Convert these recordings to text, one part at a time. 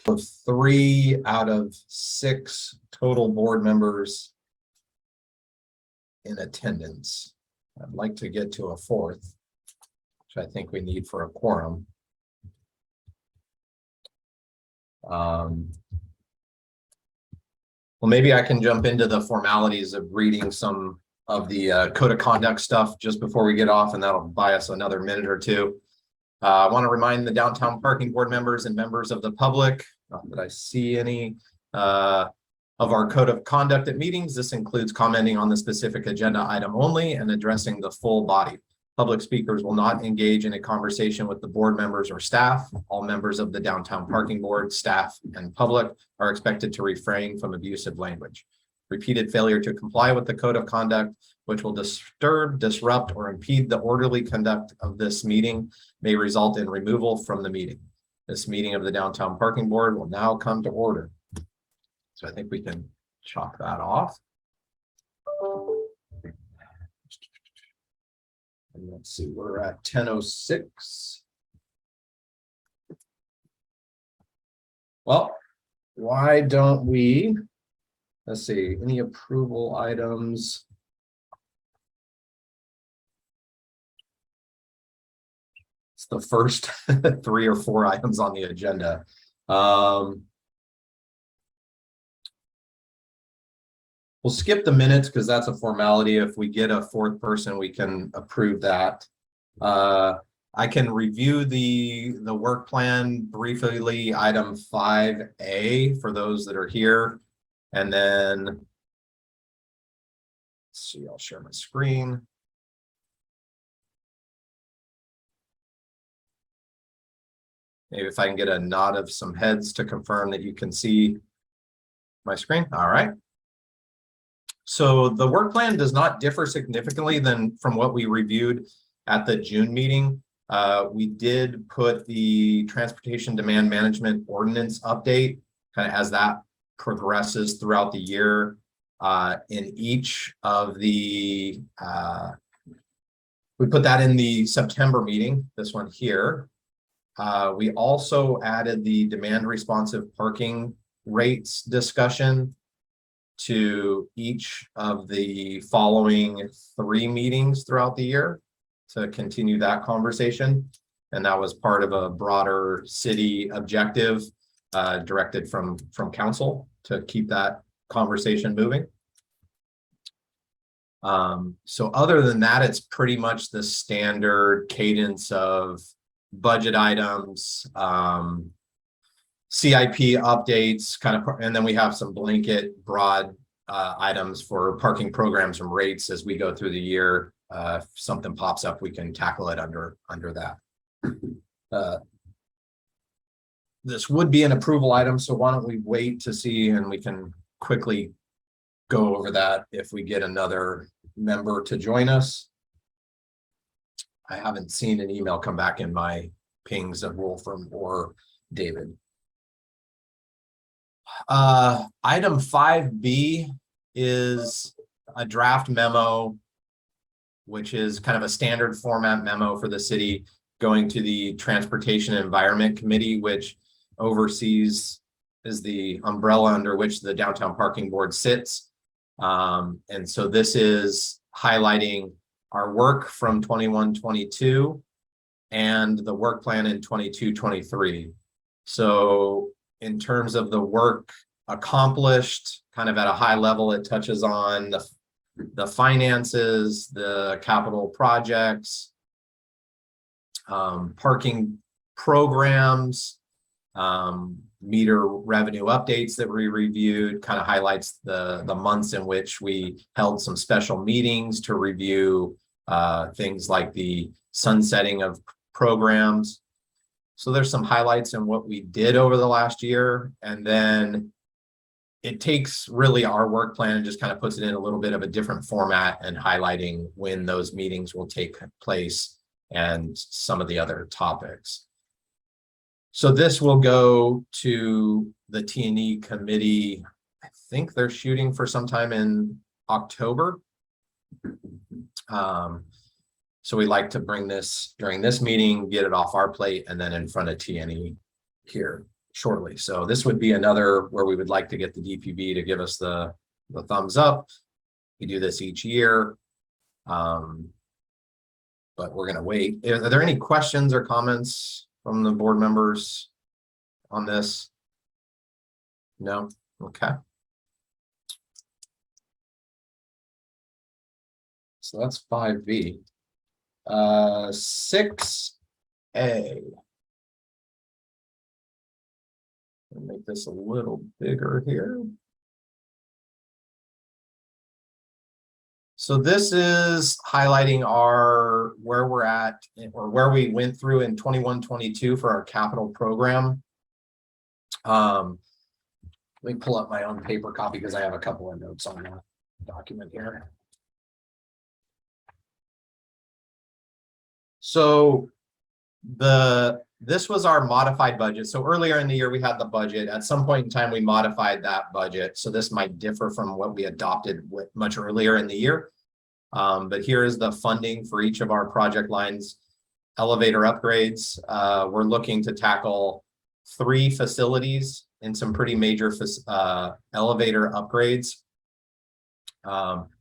of 3 out of 6 total board members in attendance. I'd like to get to a 4th, which I think we need for a quorum. Well, maybe I can jump into the formalities of reading some of the code of conduct stuff just before we get off, and that'll buy us another minute or two. I want to remind the downtown parking board members and members of the public, not that I see any, of our code of conduct at meetings. This includes commenting on the specific agenda item only and addressing the full body. Public speakers will not engage in a conversation with the board members or staff. All members of the downtown parking board, staff, and public are expected to refrain from abusive language. Repeated failure to comply with the code of conduct, which will disturb, disrupt, or impede the orderly conduct of this meeting, may result in removal from the meeting. This meeting of the downtown parking board will now come to order. So I think we can chalk that off. And let's see, we're at 10:06. Well, why don't we, let's see, any approval items? It's the first 3 or 4 items on the agenda. We'll skip the minutes because that's a formality. If we get a 4th person, we can approve that. I can review the work plan briefly, item 5A for those that are here. And then, let's see, I'll share my screen. Maybe if I can get a nod of some heads to confirm that you can see my screen. All right. So the work plan does not differ significantly from what we reviewed at the June meeting. We did put the transportation demand management ordinance update kind of as that progresses throughout the year in each of the, we put that in the September meeting, this one here. We also added the demand responsive parking rates discussion to each of the following 3 meetings throughout the year to continue that conversation. And that was part of a broader city objective directed from council to keep that conversation moving. So other than that, it's pretty much the standard cadence of budget items, CIP updates, kind of, and then we have some blanket broad items for parking programs and rates as we go through the year. If something pops up, we can tackle it under that. This would be an approval item, so why don't we wait to see, and we can quickly go over that if we get another member to join us. I haven't seen an email come back in my pings of Wolfram or David. Item 5B is a draft memo, which is kind of a standard format memo for the city going to the Transportation and Environment Committee, which oversees, is the umbrella under which the Downtown Parking Board sits. And so this is highlighting our work from 21-22 and the work plan in 22-23. So in terms of the work accomplished, kind of at a high level, it touches on the finances, the capital projects, parking programs, meter revenue updates that we reviewed, kind of highlights the months in which we held some special meetings to review things like the sunsetting of programs. So there's some highlights in what we did over the last year, and then it takes really our work plan and just kind of puts it in a little bit of a different format and highlighting when those meetings will take place and some of the other topics. So this will go to the T&E committee. I think they're shooting for sometime in October. So we like to bring this during this meeting, get it off our plate, and then in front of T&E here. shortly. So this would be another where we would like to get the DPB to give us the thumbs up. We do this each year. But we're going to wait. Are there any questions or comments from the board members on this? No? Okay. So that's 5B. 6A. Make this a little bigger here. So this is highlighting where we're at, or where we went through in 21-22 for our capital program. Let me pull up my own paper copy because I have a couple of notes on that document here. So this was our modified budget. So earlier in the year, we had the budget. At some point in time, we modified that budget. So this might differ from what we adopted much earlier in the year. But here is the funding for each of our project lines. Elevator upgrades. We're looking to tackle 3 facilities and some pretty major elevator upgrades.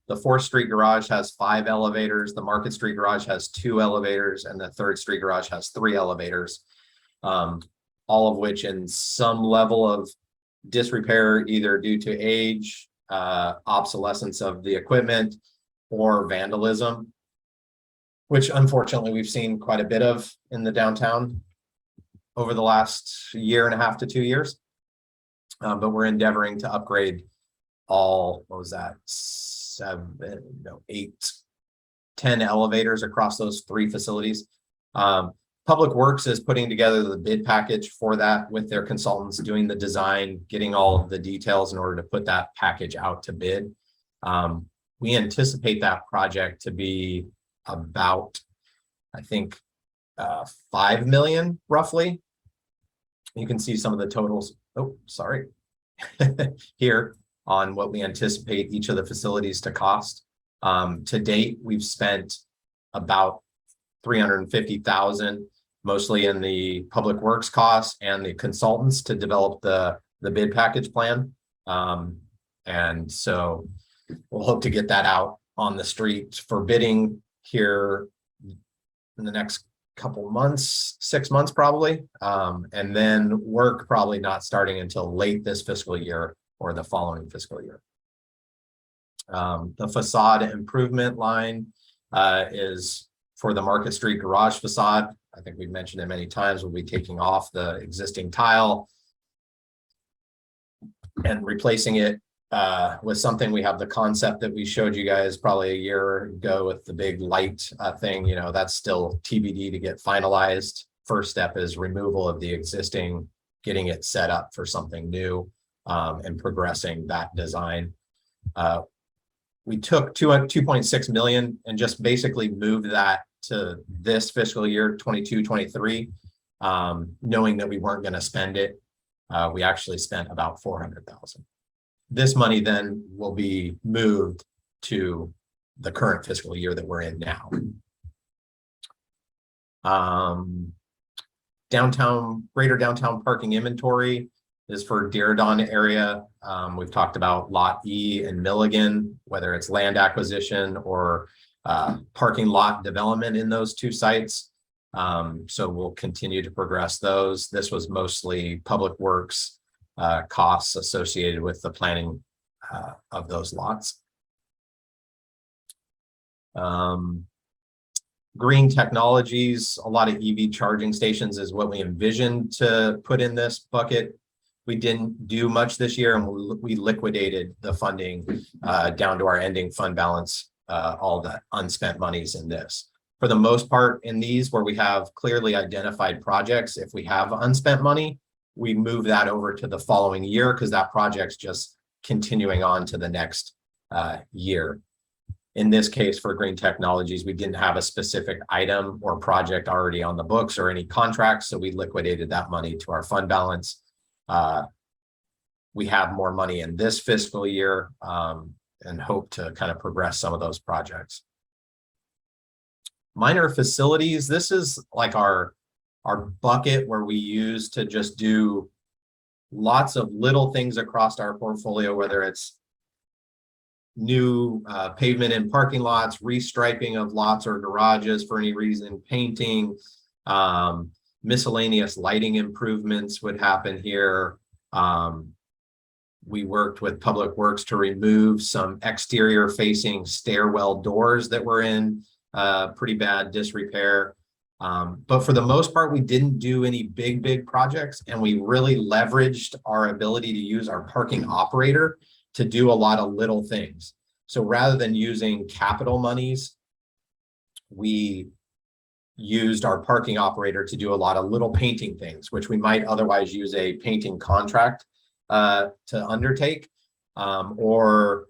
The 4th Street Garage has 5 elevators. The Market Street Garage has 2 elevators, and the 3rd Street Garage has 3 elevators. All of which in some level of disrepair, either due to age, obsolescence of the equipment, or vandalism, which unfortunately we've seen quite a bit of in the downtown over the last 1.5 to 2 years. But we're endeavoring to upgrade all, what was that, 10 elevators across those 3 facilities. Public Works is putting together the bid package for that with their consultants, doing the design, getting all of the details in order to put that package out to bid. We anticipate that project to be about, I think, 5 million roughly. You can see some of the totals. Oh, sorry. Here on what we anticipate each of the facilities to cost. To date, we've spent about 350,000, mostly in the public works costs and the consultants to develop the bid package plan. And so we'll hope to get that out on the street for bidding here in the next couple months, 6 months probably. And then work probably not starting until late this fiscal year or the following fiscal year. The facade improvement line is for the Market Street Garage facade. I think we've mentioned it many times. We'll be taking off the existing tile and replacing it with something. We have the concept that we showed you guys probably a year ago with the big light thing. You know, that's still TBD to get finalized. First step is removal of the existing, getting it set up for something new, and progressing that design. We took 2.6 million and just basically moved that to this fiscal year 22-23, knowing that we weren't going to spend it. We actually spent about 400,000. This money then will be moved to the current fiscal year that we're in now. Greater downtown parking inventory is for Diridon area. We've talked about Lot E and Milligan, whether it's land acquisition or parking lot development in those 2 sites. So we'll continue to progress those. This was mostly public works costs associated with the planning of those lots. Green technologies, a lot of EV charging stations is what we envisioned to put in this bucket. We didn't do much this year, and we liquidated the funding down to our ending fund balance, all the unspent monies in this. For the most part, in these where we have clearly identified projects, if we have unspent money, we move that over to the following year because that project's just continuing on to the next year. In this case, for green technologies, we didn't have a specific item or project already on the books or any contracts, so we liquidated that money to our fund balance. We have more money in this fiscal year and hope to kind of progress some of those projects. Minor facilities, this is like our bucket where we use to just do lots of little things across our portfolio, whether it's new pavement in parking lots, restriping of lots or garages for any reason, painting, miscellaneous lighting improvements would happen here. We worked with Public Works to remove some exterior facing stairwell doors that were in pretty bad disrepair. But for the most part, we didn't do any big projects, and we really leveraged our ability to use our parking operator to do a lot of little things. So rather than using capital monies, we used our parking operator to do a lot of little painting things, which we might otherwise use a painting contract to undertake, or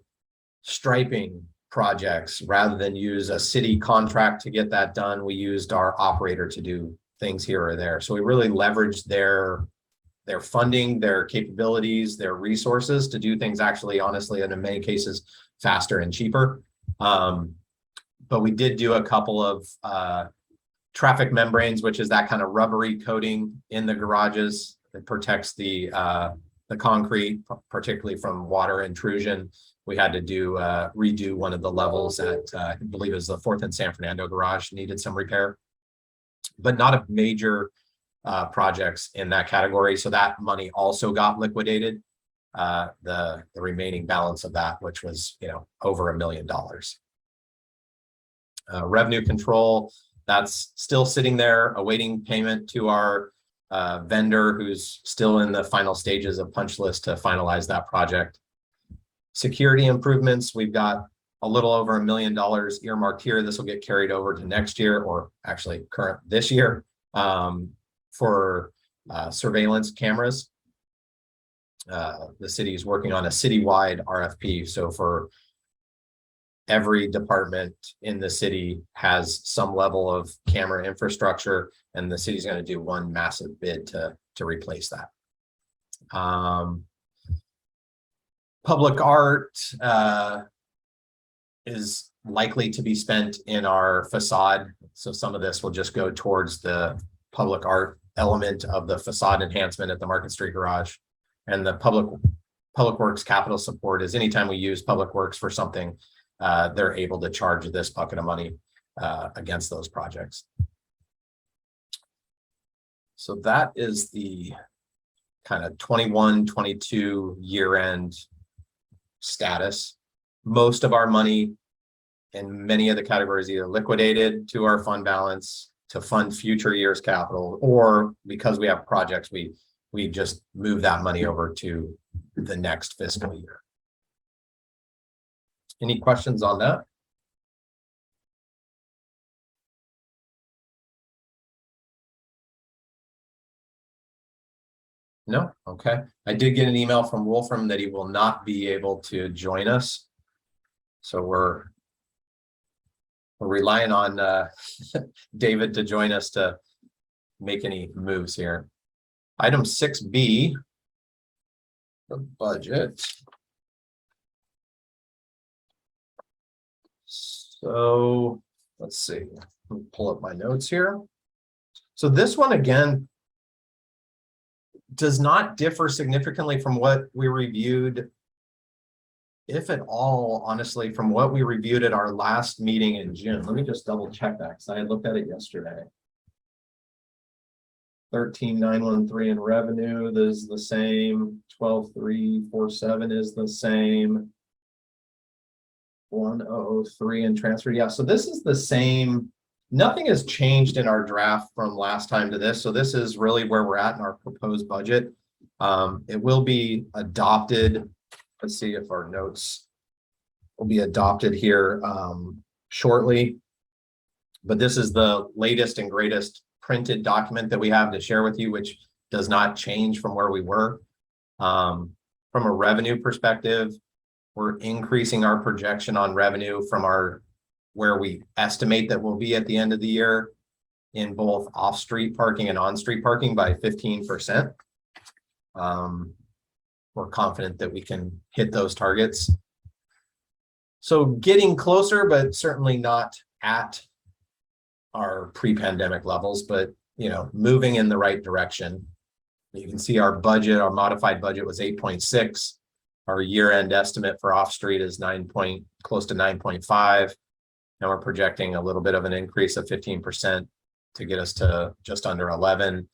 striping projects. Rather than use a city contract to get that done, we used our operator to do things here or there. So we really leveraged their funding, their capabilities, their resources to do things actually, honestly, and in many cases, faster and cheaper. But we did do a couple of traffic membranes, which is that kind of rubbery coating in the garages that protects the concrete, particularly from water intrusion. We had to redo one of the levels at, I believe it was the 4th and San Fernando garage, needed some repair, but not a major projects in that category. So that money also got liquidated. The remaining balance of that, which was, over $1 million. Revenue control, that's still sitting there awaiting payment to our vendor, who's still in the final stages of punch list to finalize that project. Security improvements, we've got a little over $1 million earmarked here. This will get carried over to next year, or actually this year, for surveillance cameras. The city is working on a citywide RFP. So for every department in the city has some level of camera infrastructure, and the city's going to do one massive bid to replace that. Public art is likely to be spent in our facade. So some of this will just go towards the public art element of the facade enhancement at the Market Street Garage. And the public works capital support is anytime we use public works for something, they're able to charge this bucket of money against those projects. So that is the kind of 21-22 year end status. Most of our money in many of the categories either liquidated to our fund balance to fund future years capital, or because we have projects, we just move that money over to the next fiscal year. Any questions on that? No? Okay. I did get an email from Wolfram that he will not be able to join us. So we're relying on David to join us to make any moves here. Item 6B, the budget. So let's see, let me pull up my notes here. So this one again does not differ significantly from what we reviewed, if at all, honestly, from what we reviewed at our last meeting in June. Let me just double check that because I had looked at it yesterday. 13,913 in revenue, this is the same. 12,347 is the same. 1,003 in transfer. Yeah, so this is the same. Nothing has changed in our draft from last time to this. So this is really where we're at in our proposed budget. It will be adopted. Let's see if our notes will be adopted here shortly. But this is the latest and greatest printed document that we have to share with you, which does not change from where we were. From a revenue perspective, we're increasing our projection on revenue from where we estimate that we'll be at the end of the year in both off-street parking and on-street parking by 15%. We're confident that we can hit those targets. So getting closer, but certainly not at our pre-pandemic levels, but moving in the right direction. You can see our budget, our modified budget was 8.6. Our year-end estimate for off-street is close to 9.5. And we're projecting a little bit of an increase of 15% to get us to just under 11.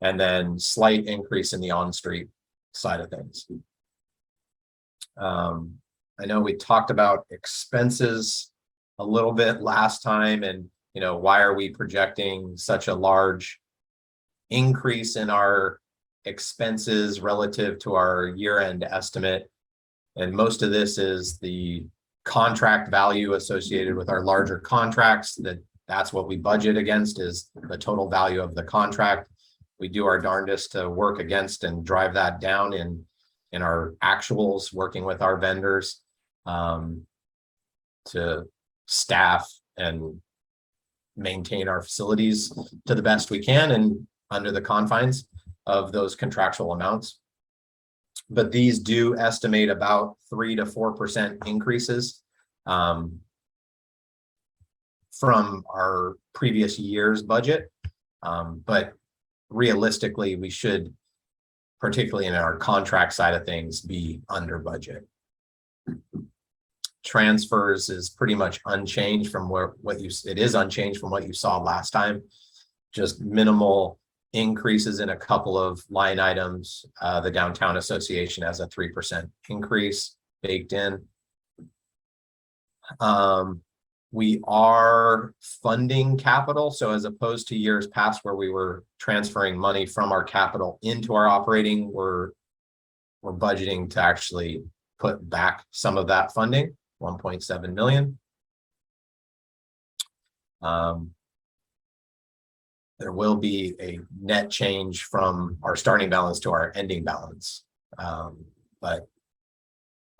And then slight increase in the on-street side of things. I know we talked about expenses a little bit last time, and why are we projecting such a large increase in our expenses relative to our year-end estimate? And most of this is the contract value associated with our larger contracts. That's what we budget against, is the total value of the contract. We do our darndest to work against and drive that down in our actuals, working with our vendors to staff and maintain our facilities to the best we can and under the confines of those contractual amounts. But these do estimate about 3 to 4% increases from our previous year's budget. But realistically, we should, particularly in our contract side of things, be under budget. Transfers is pretty much unchanged from it is unchanged from what you saw last time. Just minimal increases in a couple of line items. The Downtown Association has a 3% increase baked in. We are funding capital. So as opposed to years past where we were transferring money from our capital into our operating, we're budgeting to actually put back some of that funding, 1.7 million. There will be a net change from our starting balance to our ending balance. But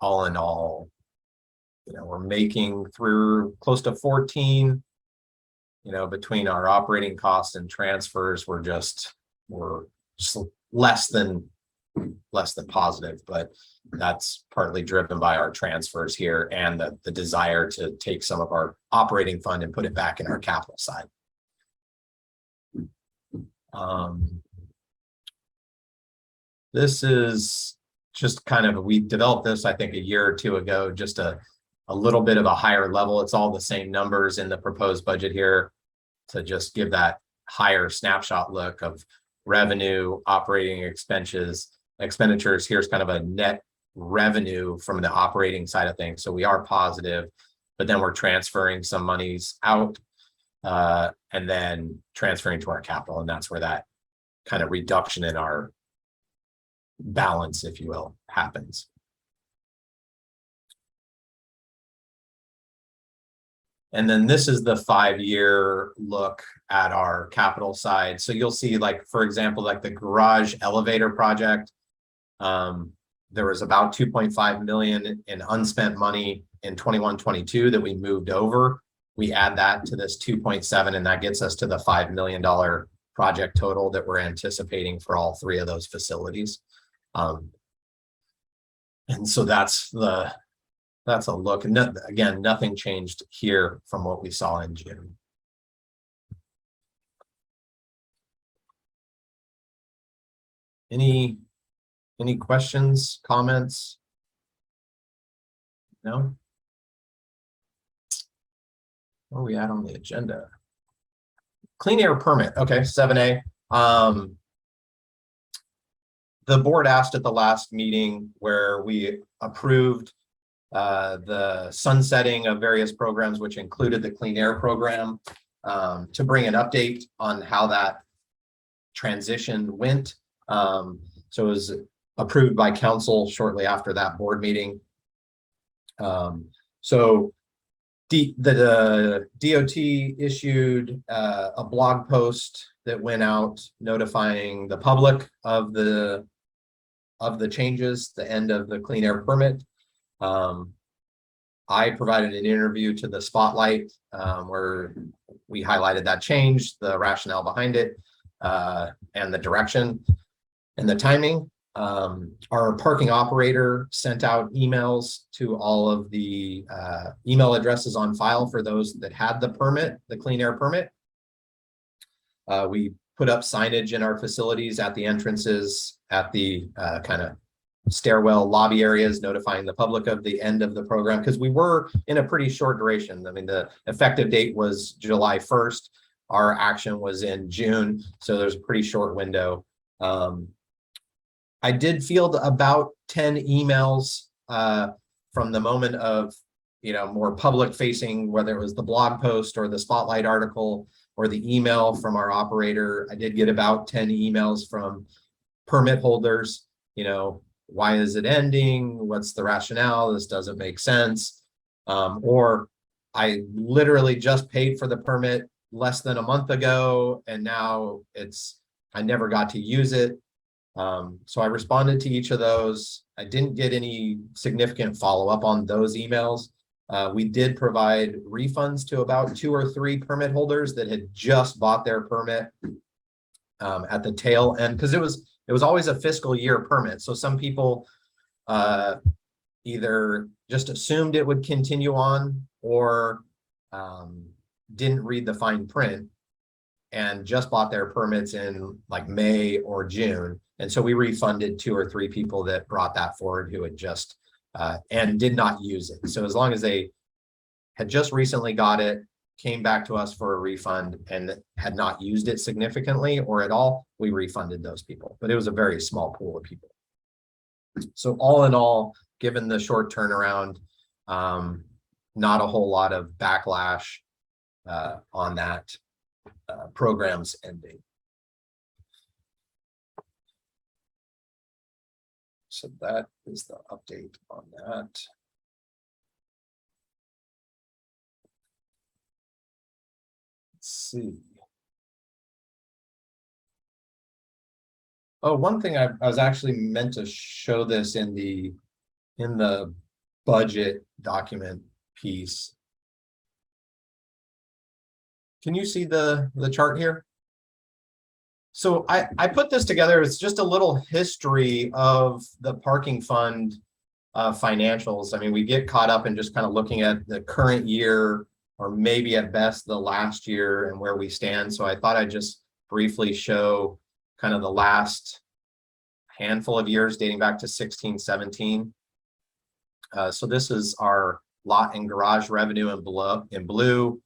all in all, we're making through close to 14, between our operating costs and transfers, we're just less than positive, but that's partly driven by our transfers here and the desire to take some of our operating fund and put it back in our capital side. This is just kind of, we developed this, I think, a year or two ago, just a little bit of a higher level. It's all the same numbers in the proposed budget here to just give that higher snapshot look of revenue, operating expenditures. Here's kind of a net revenue from the operating side of things. So we are positive, but then we're transferring some monies out and then transferring to our capital. And that's where that kind of reduction in our balance, if you will, happens. And then this is the 5-year look at our capital side. So you'll see, like, for example, like the garage elevator project, there was about 2.5 million in unspent money in 21-22 that we moved over. We add that to this 2.7, and that gets us to the $5 million project total that we're anticipating for all 3 of those facilities. And so that's a look. And again, nothing changed here from what we saw in June. Any questions, comments? No? Where are we at on the agenda? Clean air permit. Okay, 7A. The board asked at the last meeting where we approved the sunsetting of various programs, which included the clean air program, to bring an update on how that transition went. So it was approved by council shortly after that board meeting. So the DOT issued a blog post that went out notifying the public of the changes, the end of the clean air permit. I provided an interview to the Spotlight where we highlighted that change, the rationale behind it, and the direction and the timing. Our parking operator sent out emails to all of the email addresses on file for those that had the permit, the clean air permit. We put up signage in our facilities at the entrances, at the kind of stairwell lobby areas, notifying the public of the end of the program, because we were in a pretty short duration. I mean, the effective date was July 1st. Our action was in June, so there's a pretty short window. I did field about 10 emails from the moment of, more public facing, whether it was the blog post or the spotlight article or the email from our operator. I did get about 10 emails from permit holders, why is it ending? What's the rationale? This doesn't make sense. Or I literally just paid for the permit less than a month ago, and now I never got to use it. So I responded to each of those. I didn't get any significant follow-up on those emails. We did provide refunds to about 2 or 3 permit holders that had just bought their permit at the tail end, because it was always a fiscal year permit. So some people either just assumed it would continue on or didn't read the fine print and just bought their permits in like May or June. And so we refunded 2 or 3 people that brought that forward who had just and did not use it. So as long as they had just recently got it, came back to us for a refund, and had not used it significantly or at all, we refunded those people. But it was a very small pool of people. So all in all, given the short turnaround, not a whole lot of backlash on that program's ending. So that is the update on that. Let's see. Oh, one thing I was actually meant to show this in the budget document piece. Can you see the chart here? So I put this together. It's just a little history of the parking fund financials. I mean, we get caught up in just kind of looking at the current year, or maybe at best the last year, and where we stand. So I thought I'd just briefly show kind of the last handful of years dating back to 16, 17. So this is our lot and garage revenue in blue,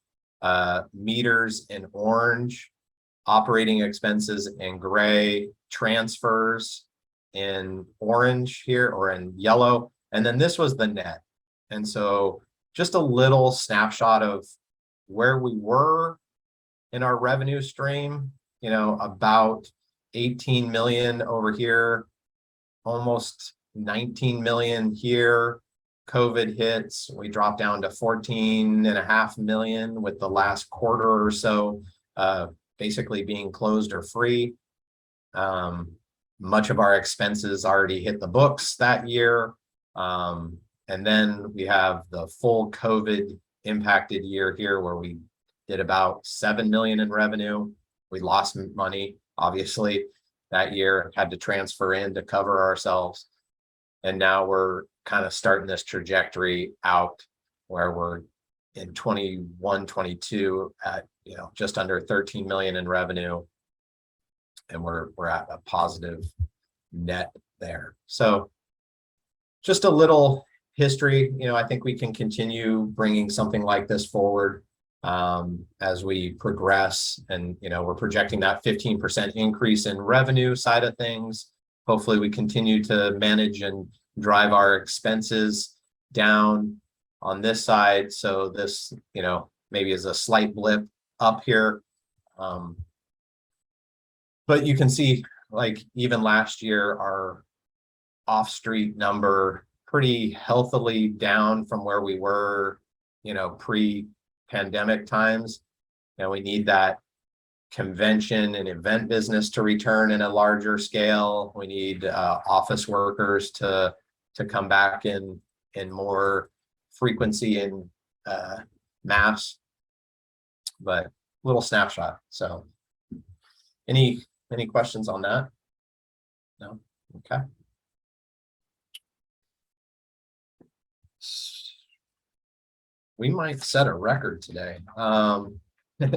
meters in orange, operating expenses in gray, transfers in orange here, or in yellow, and then this was the net. And so just a little snapshot of where we were in our revenue stream, about 18 million over here, almost 19 million here. COVID hits, we dropped down to 14.5 million with the last quarter or so basically being closed or free. Much of our expenses already hit the books that year. And then we have the full COVID impacted year here, where we did about 7 million in revenue. We lost money, obviously, that year, had to transfer in to cover ourselves. And now we're kind of starting this trajectory out where we're in 21, 22 at, just under 13 million in revenue. And we're at a positive net there. So just a little history. I think we can continue bringing something like this forward as we progress. And, we're projecting that 15% increase in revenue side of things. Hopefully we continue to manage and drive our expenses down on this side. So this, maybe is a slight blip up here. But you can see, like, even last year, our off-street number pretty healthily down from where we were, pre-pandemic times. We need that convention and event business to return in a larger scale. We need office workers to come back in more frequency and mass. But little snapshot. So any questions on that? No? Okay. We might set a record today,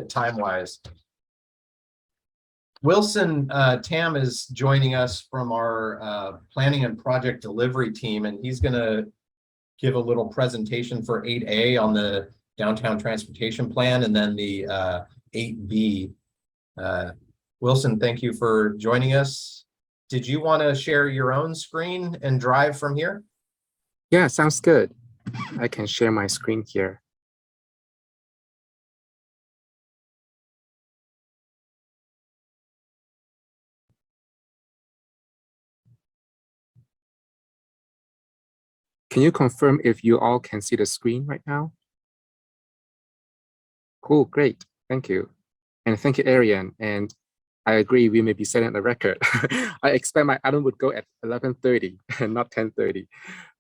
time-wise. Wilson Tam is joining us from our planning and project delivery team, and he's going to give a little presentation for 8A on the downtown transportation plan, and then the 8B. Wilson, thank you for joining us. Did you want to share your own screen and drive from here? Yeah, sounds good. I can share my screen here. Can you confirm if you all can see the screen right now? Cool, great, thank you. And thank you, Arian. And I agree, we may be setting the record. I expect my item would go at 11:30 and not 10:30,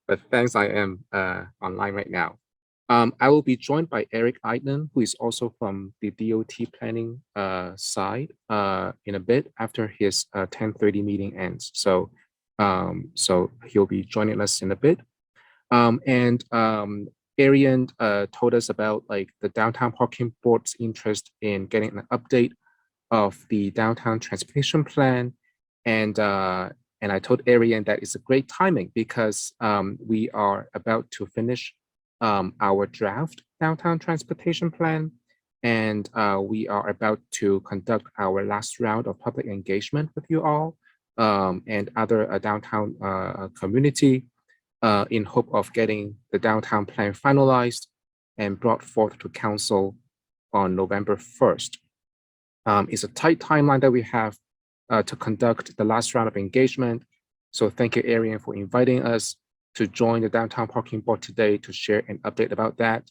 but thanks, I am online right now. I will be joined by Eric Eidman, who is also from the DOT planning side in a bit after his 10:30 meeting ends. So he'll be joining us in a bit. Arian told us about like the downtown parking board's interest in getting an update of the downtown transportation plan. And I told Arian that it's a great timing because we are about to finish our draft downtown transportation plan. And we are about to conduct our last round of public engagement with you all and other downtown community in hope of getting the downtown plan finalized and brought forth to council on November 1st. It's a tight timeline that we have to conduct the last round of engagement. So thank you, Arian, for inviting us to join the Downtown Parking Board today to share an update about that.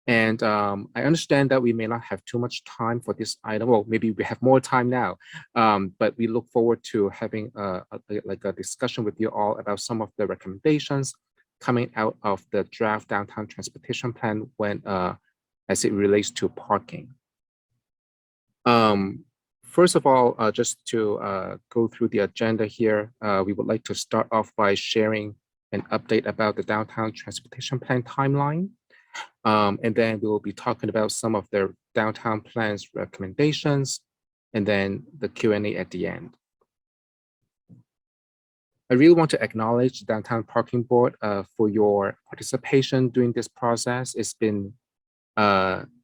And I understand that we may not have too much time for this item. Well, maybe we have more time now, but we look forward to having a discussion with you all about some of the recommendations coming out of the draft downtown transportation plan when as it relates to parking. First of all, just to go through the agenda here, we would like to start off by sharing an update about the downtown transportation plan timeline. And then we will be talking about some of the downtown plans recommendations, and then the Q&A at the end. I really want to acknowledge the Downtown Parking Board for your participation during this process. It's been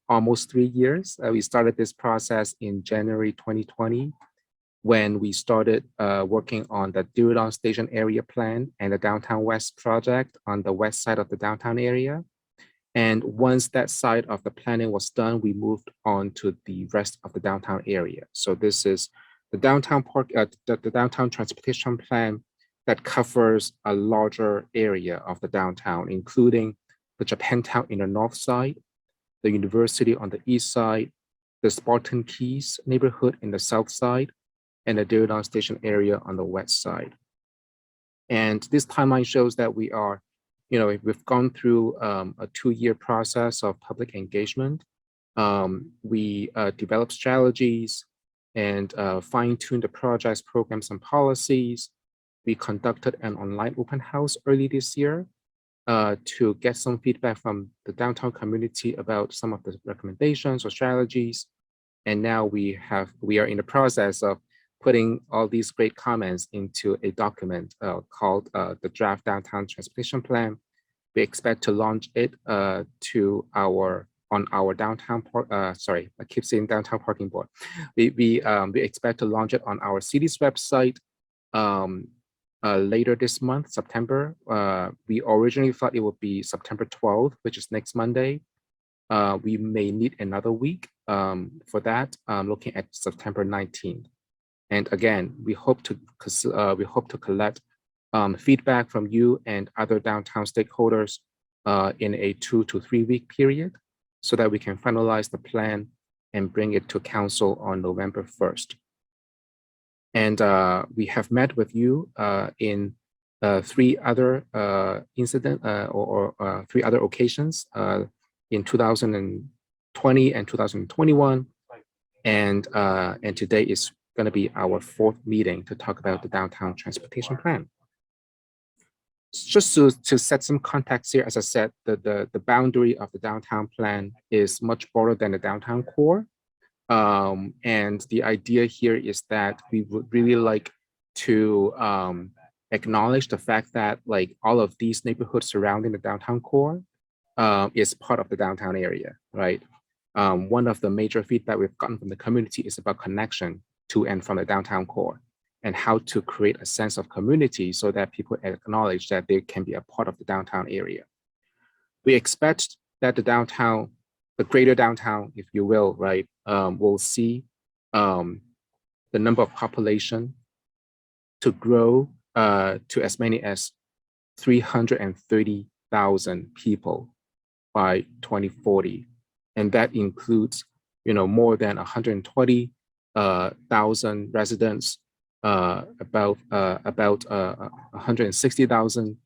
almost 3 years. We started this process in January 2020 when we started working on the Diridon Station area plan and the Downtown West project on the west side of the downtown area. And once that side of the planning was done, we moved on to the rest of the downtown area. So this is the downtown the downtown transportation plan that covers a larger area of the downtown, including the Japantown in the north side, the university on the east side, the Spartan Keys neighborhood in the south side, and the Diridon Station area on the west side. And this timeline shows that we are, we've gone through a 2-year process of public engagement. We developed strategies and fine-tuned the projects, programs, and policies. We conducted an online open house early this year to get some feedback from the downtown community about some of the recommendations or strategies. And now we are in the process of putting all these great comments into a document called the Draft Downtown Transportation Plan. We expect to launch it on our downtown sorry, I keep saying Downtown Parking Board. We expect to launch it on our city's website later this month, September. We originally thought it would be September 12th, which is next Monday. We may need another week for that, looking at September 19th. And again, we hope to collect feedback from you and other downtown stakeholders in a 2 to 3 week period so that we can finalize the plan and bring it to council on November 1st. And we have met with you in 3 other or 3 other occasions in 2020 and 2021. And today is going to be our 4th meeting to talk about the downtown transportation plan. Just to set some context here, as I said, the boundary of the downtown plan is much broader than the downtown core. And the idea here is that we would really like to acknowledge the fact that like all of these neighborhoods surrounding the downtown core is part of the downtown area, right? One of the major feedback we've gotten from the community is about connection to and from the downtown core and how to create a sense of community so that people acknowledge that they can be a part of the downtown area. We expect that the downtown, the greater downtown, if you will, right, will see the number of population to grow to as many as 330,000 people by 2040. And that includes, more than 120,000 residents, about 160,000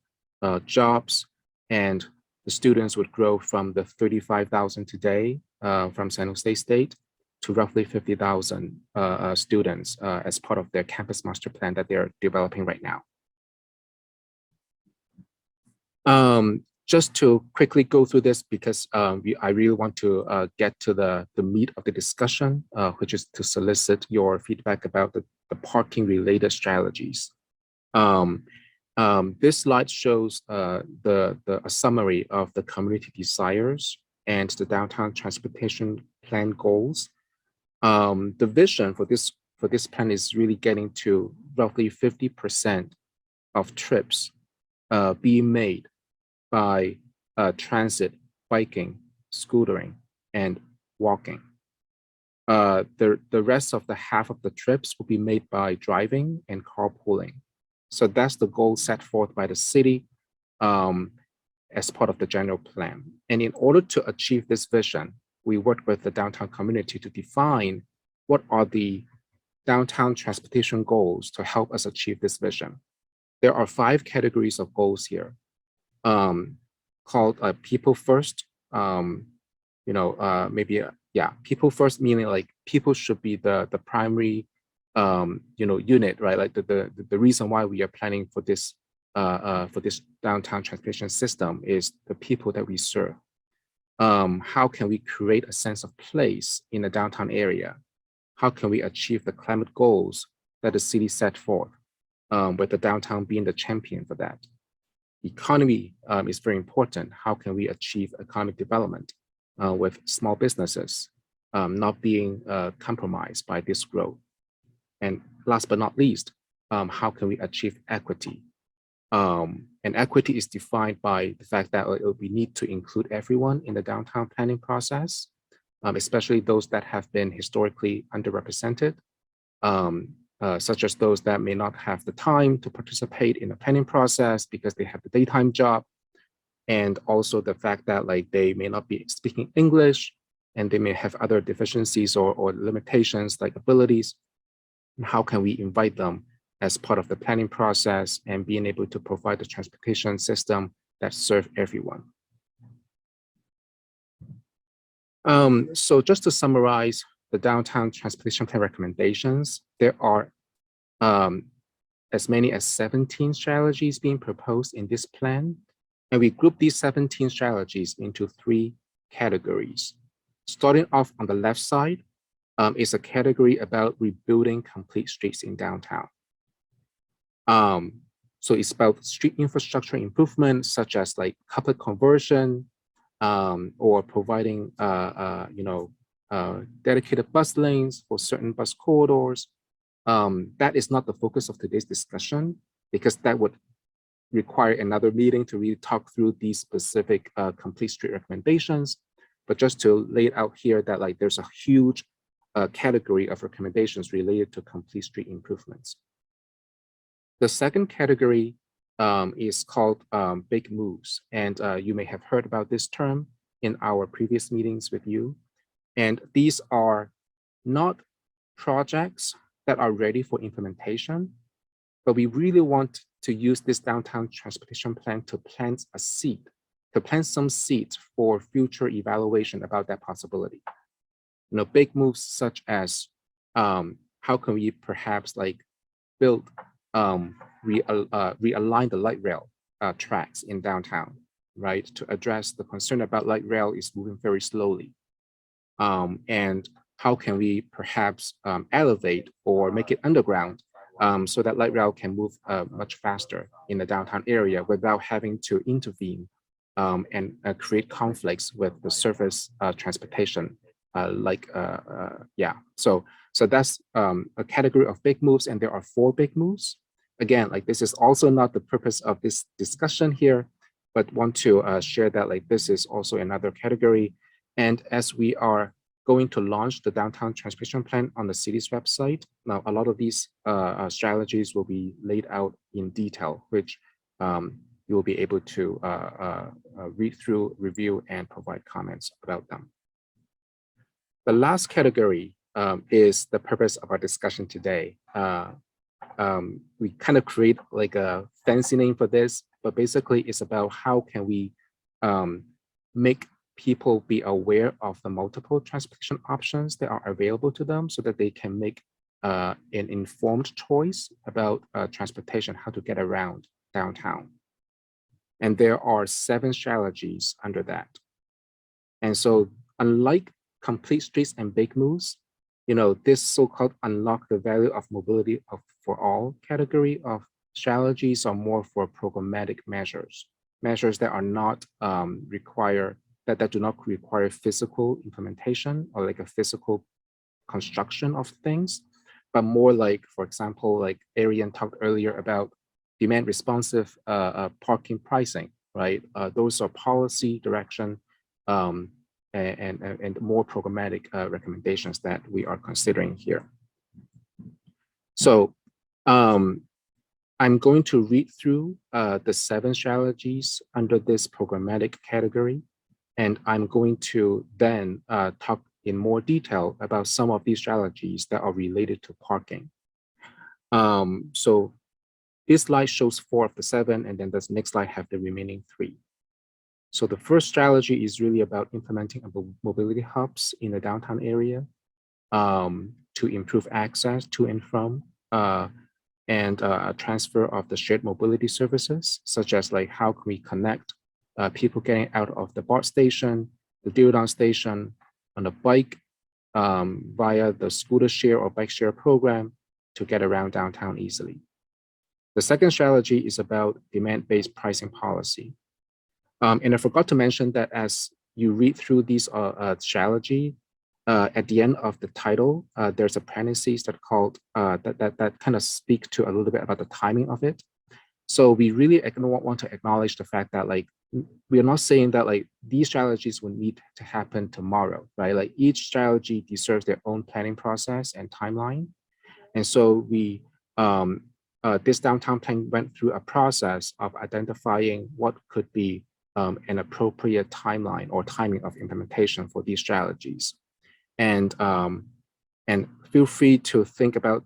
jobs, and the students would grow from the 35,000 today from San Jose State to roughly 50,000 students as part of their campus master plan that they're developing right now. Just to quickly go through this because I really want to get to the meat of the discussion, which is to solicit your feedback about the parking related strategies. This slide shows a summary of the community desires and the downtown transportation plan goals. The vision for this plan is really getting to roughly 50% of trips being made by transit, biking, scootering, and walking. The rest of the half of the trips will be made by driving and carpooling. So that's the goal set forth by the city as part of the general plan. And in order to achieve this vision, we worked with the downtown community to define what are the downtown transportation goals to help us achieve this vision. There are 5 categories of goals here. Called people first, people first, meaning like people should be the primary, unit, right? Like the reason why we are planning for this downtown transportation system is the people that we serve. How can we create a sense of place in the downtown area? How can we achieve the climate goals that the city set forth, with the downtown being the champion for that? Economy is very important. How can we achieve economic development with small businesses not being compromised by this growth? And last but not least, how can we achieve equity? And equity is defined by the fact that we need to include everyone in the downtown planning process, especially those that have been historically underrepresented, such as those that may not have the time to participate in the planning process because they have the daytime job. And also the fact that like they may not be speaking English and they may have other deficiencies or limitations like abilities. And how can we invite them as part of the planning process and being able to provide the transportation system that serves everyone? So just to summarize the downtown transportation plan recommendations, there are as many as 17 strategies being proposed in this plan. And we group these 17 strategies into 3 categories. Starting off on the left side is a category about rebuilding complete streets in downtown. So it's about street infrastructure improvements such as like couplet conversion or providing dedicated bus lanes for certain bus corridors. That is not the focus of today's discussion because that would require another meeting to really talk through these specific complete street recommendations. But just to lay it out here that like there's a huge category of recommendations related to complete street improvements. The second category is called big moves. And you may have heard about this term in our previous meetings with you. And these are not projects that are ready for implementation, but we really want to use this downtown transportation plan to plant a seed, to plant some seeds for future evaluation about that possibility. Big moves such as how can we perhaps like build, realign the light rail tracks in downtown, right? To address the concern about light rail is moving very slowly. And how can we perhaps elevate or make it underground so that light rail can move much faster in the downtown area without having to intervene and create conflicts with the surface transportation. So that's a category of big moves, and there are 4 big moves. Again, like this is also not the purpose of this discussion here, but want to share that like this is also another category. And as we are going to launch the downtown transportation plan on the city's website, now a lot of these strategies will be laid out in detail, which you will be able to read through, review, and provide comments about them. The last category is the purpose of our discussion today. We kind of create like a fancy name for this, but basically it's about how can we make people be aware of the multiple transportation options that are available to them so that they can make an informed choice about transportation, how to get around downtown. And there are 7 strategies under that. And so unlike complete streets and big moves, this so-called unlock the value of mobility for all category of strategies are more for programmatic measures that are not that do not require physical implementation or like a physical construction of things, but more like, for example, like Arian talked earlier about demand responsive parking pricing, right? Those are policy direction and more programmatic recommendations that we are considering here. So I'm going to read through the 7 strategies under this programmatic category, and I'm going to then talk in more detail about some of these strategies that are related to parking. So this slide shows 4 of the 7, and then this next slide have the remaining 3. So the first strategy is really about implementing mobility hubs in the downtown area to improve access to and from and a transfer of the shared mobility services, such as like how can we connect people getting out of the BART station, the Diodon station, on a bike via the scooter share or bike share program to get around downtown easily. The second strategy is about demand-based pricing policy. And I forgot to mention that as you read through these strategy, at the end of the title, there's a parentheses that called that kind of speak to a little bit about the timing of it. So we really want to acknowledge the fact that like we are not saying that like these strategies will need to happen tomorrow, right? Like each strategy deserves their own planning process and timeline. And so we this downtown plan went through a process of identifying what could be an appropriate timeline or timing of implementation for these strategies. And feel free to think about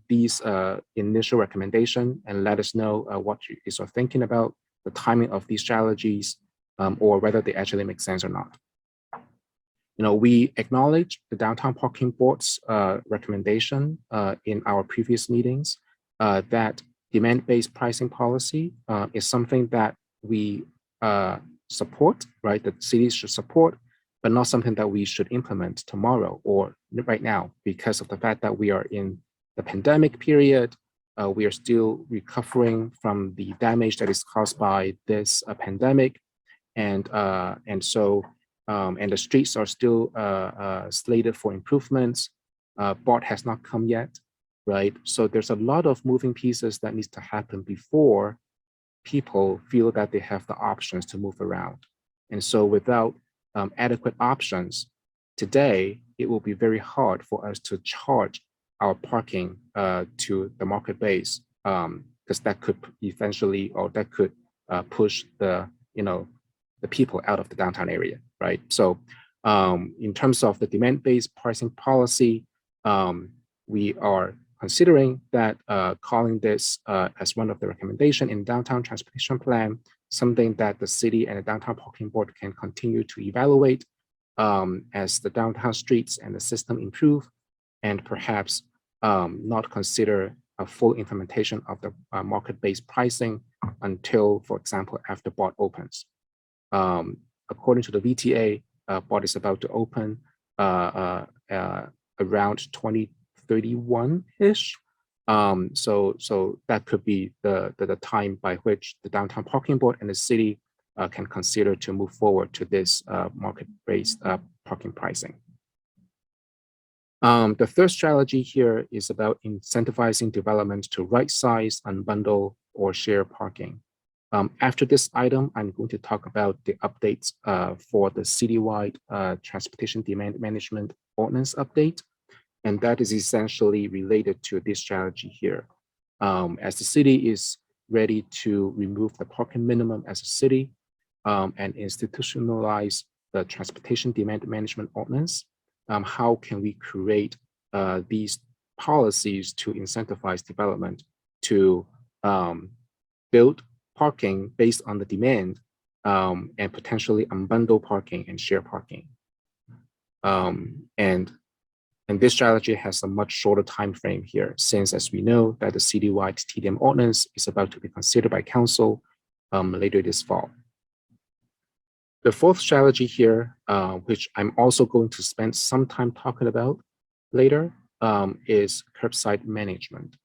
these initial recommendations and let us know what you are thinking about the timing of these strategies or whether they actually make sense or not. We acknowledge the Downtown Parking Board's recommendation in our previous meetings that demand-based pricing policy is something that we support, right? That cities should support, but not something that we should implement tomorrow or right now because of the fact that we are in the pandemic period. We are still recovering from the damage that is caused by this pandemic. And the streets are still slated for improvements. BART has not come yet, right? So there's a lot of moving pieces that needs to happen before people feel that they have the options to move around. And so without adequate options, today, it will be very hard for us to charge our parking to the market base because that could eventually, or that could push the people out of the downtown area, right? So in terms of the demand-based pricing policy, we are considering that calling this as one of the recommendation in downtown transportation plan, something that the city and the downtown parking board can continue to evaluate as the downtown streets and the system improve, and perhaps not consider a full implementation of the market-based pricing until, for example, after BART opens. According to the VTA, BART is about to open around 2031-ish. So that could be the time by which the downtown parking board and the city can consider to move forward to this market-based parking pricing. The third strategy here is about incentivizing development to right-size, unbundle, or share parking. After this item, I'm going to talk about the updates for the citywide transportation demand management ordinance update. And that is essentially related to this strategy here. As the city is ready to remove the parking minimum as a city and institutionalize the transportation demand management ordinance, how can we create these policies to incentivize development to build parking based on the demand and potentially unbundle parking and share parking. And this strategy has a much shorter time frame here, since as we know that the citywide Tdm ordinance is about to be considered by council later this fall. The fourth strategy here, which I'm also going to spend some time talking about later, is curbside management.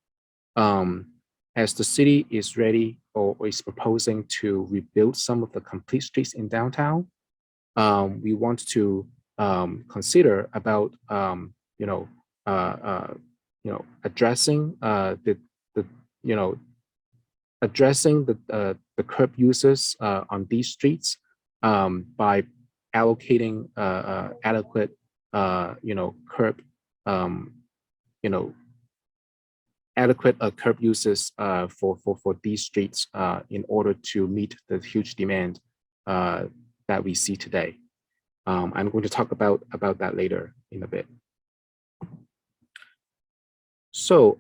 As the city is ready or is proposing to rebuild some of the complete streets in downtown, we want to consider about addressing the curb uses on these streets by allocating adequate curb uses for these streets in order to meet the huge demand that we see today. I'm going to talk about that later in a bit. So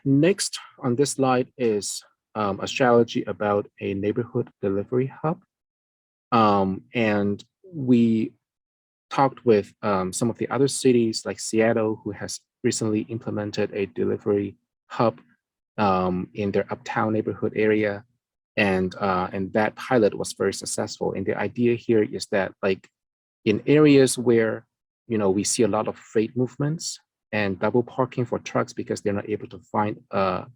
next on this slide is a strategy about a neighborhood delivery hub. And we talked with some of the other cities like Seattle, who has recently implemented a delivery hub in their uptown neighborhood area. And that pilot was very successful. And the idea here is that, like, in areas where we see a lot of freight movements and double parking for trucks because they're not able to find a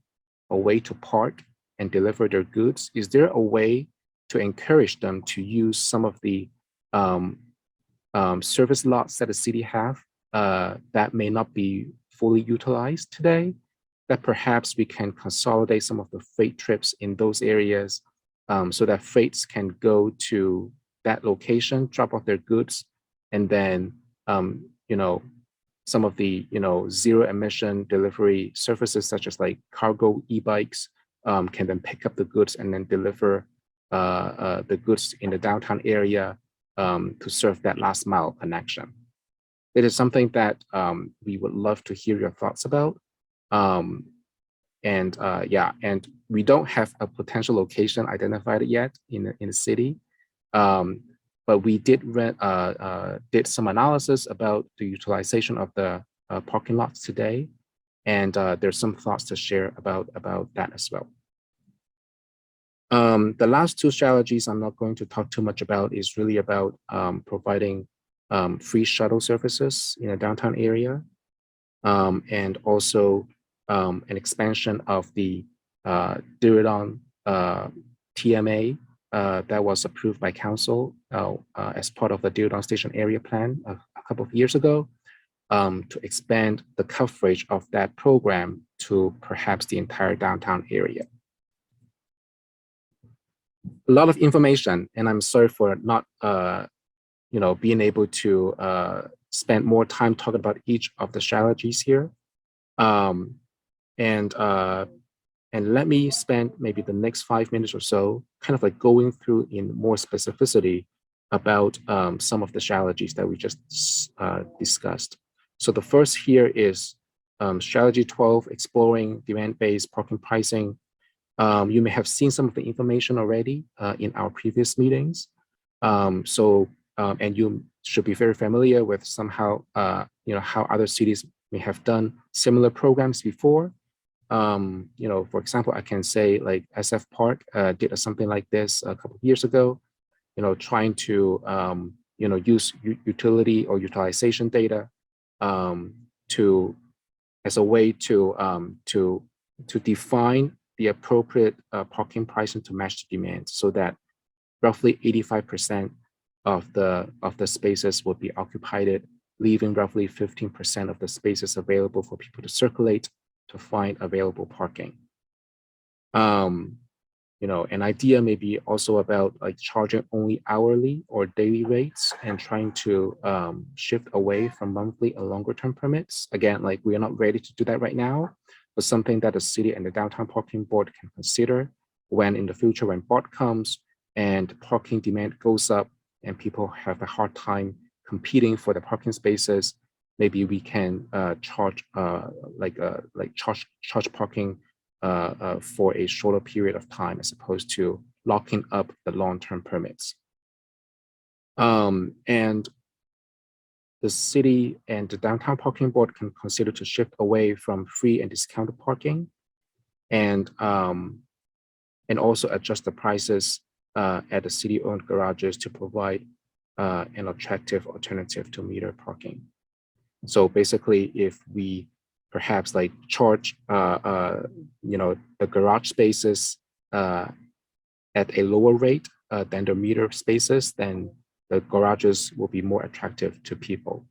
way to park and deliver their goods, is there a way to encourage them to use some of the service lots that the city have that may not be fully utilized today, that perhaps we can consolidate some of the freight trips in those areas so that freights can go to that location, drop off their goods, and then some of the zero emission delivery services such as like cargo e-bikes can then pick up the goods and then deliver the goods in the downtown area to serve that last mile connection. It is something that we would love to hear your thoughts about. And we don't have a potential location identified yet in the city. But we did some analysis about the utilization of the parking lots today. And there's some thoughts to share about that as well. The last two strategies I'm not going to talk too much about is really about providing free shuttle services in a downtown area, and also an expansion of the Diridon TMA that was approved by council as part of the Diridon Station area plan a couple of years ago, to expand the coverage of that program to perhaps the entire downtown area. A lot of information, and I'm sorry for not being able to spend more time talking about each of the strategies here. And let me spend maybe the next 5 minutes or so kind of like going through in more specificity about some of the strategies that we just discussed. So the first here is strategy 12, exploring demand-based parking pricing. You may have seen some of the information already in our previous meetings. And you should be very familiar with somehow, how other cities may have done similar programs before. For example, I can say like SF Park did something like this a couple of years ago, trying to, use utility or utilization data as a way to define the appropriate parking pricing to match the demand, so that roughly 85% of the spaces will be occupied, leaving roughly 15% of the spaces available for people to circulate to find available parking. An idea may be also about like charging only hourly or daily rates and trying to shift away from monthly and longer term permits. Again, like we are not ready to do that right now, but something that the city and the downtown parking board can consider when in the future, when BOT comes and parking demand goes up and people have a hard time competing for the parking spaces, maybe we can charge charge parking for a shorter period of time as opposed to locking up the long-term permits. And the city and the downtown parking board can consider to shift away from free and discounted parking, and also adjust the prices at the city-owned garages to provide an attractive alternative to meter parking. So basically, if we perhaps like charge the garage spaces at a lower rate than the meter spaces, then the garages will be more attractive to people.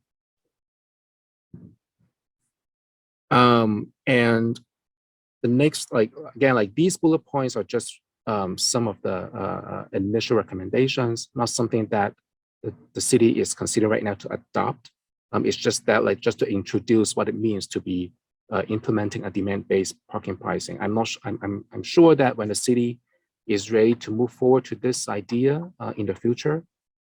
And the next, these bullet points are just some of the initial recommendations, not something that the city is considering right now to adopt. It's just that, just to introduce what it means to be implementing a demand-based parking pricing. I'm sure that when the city is ready to move forward to this idea in the future,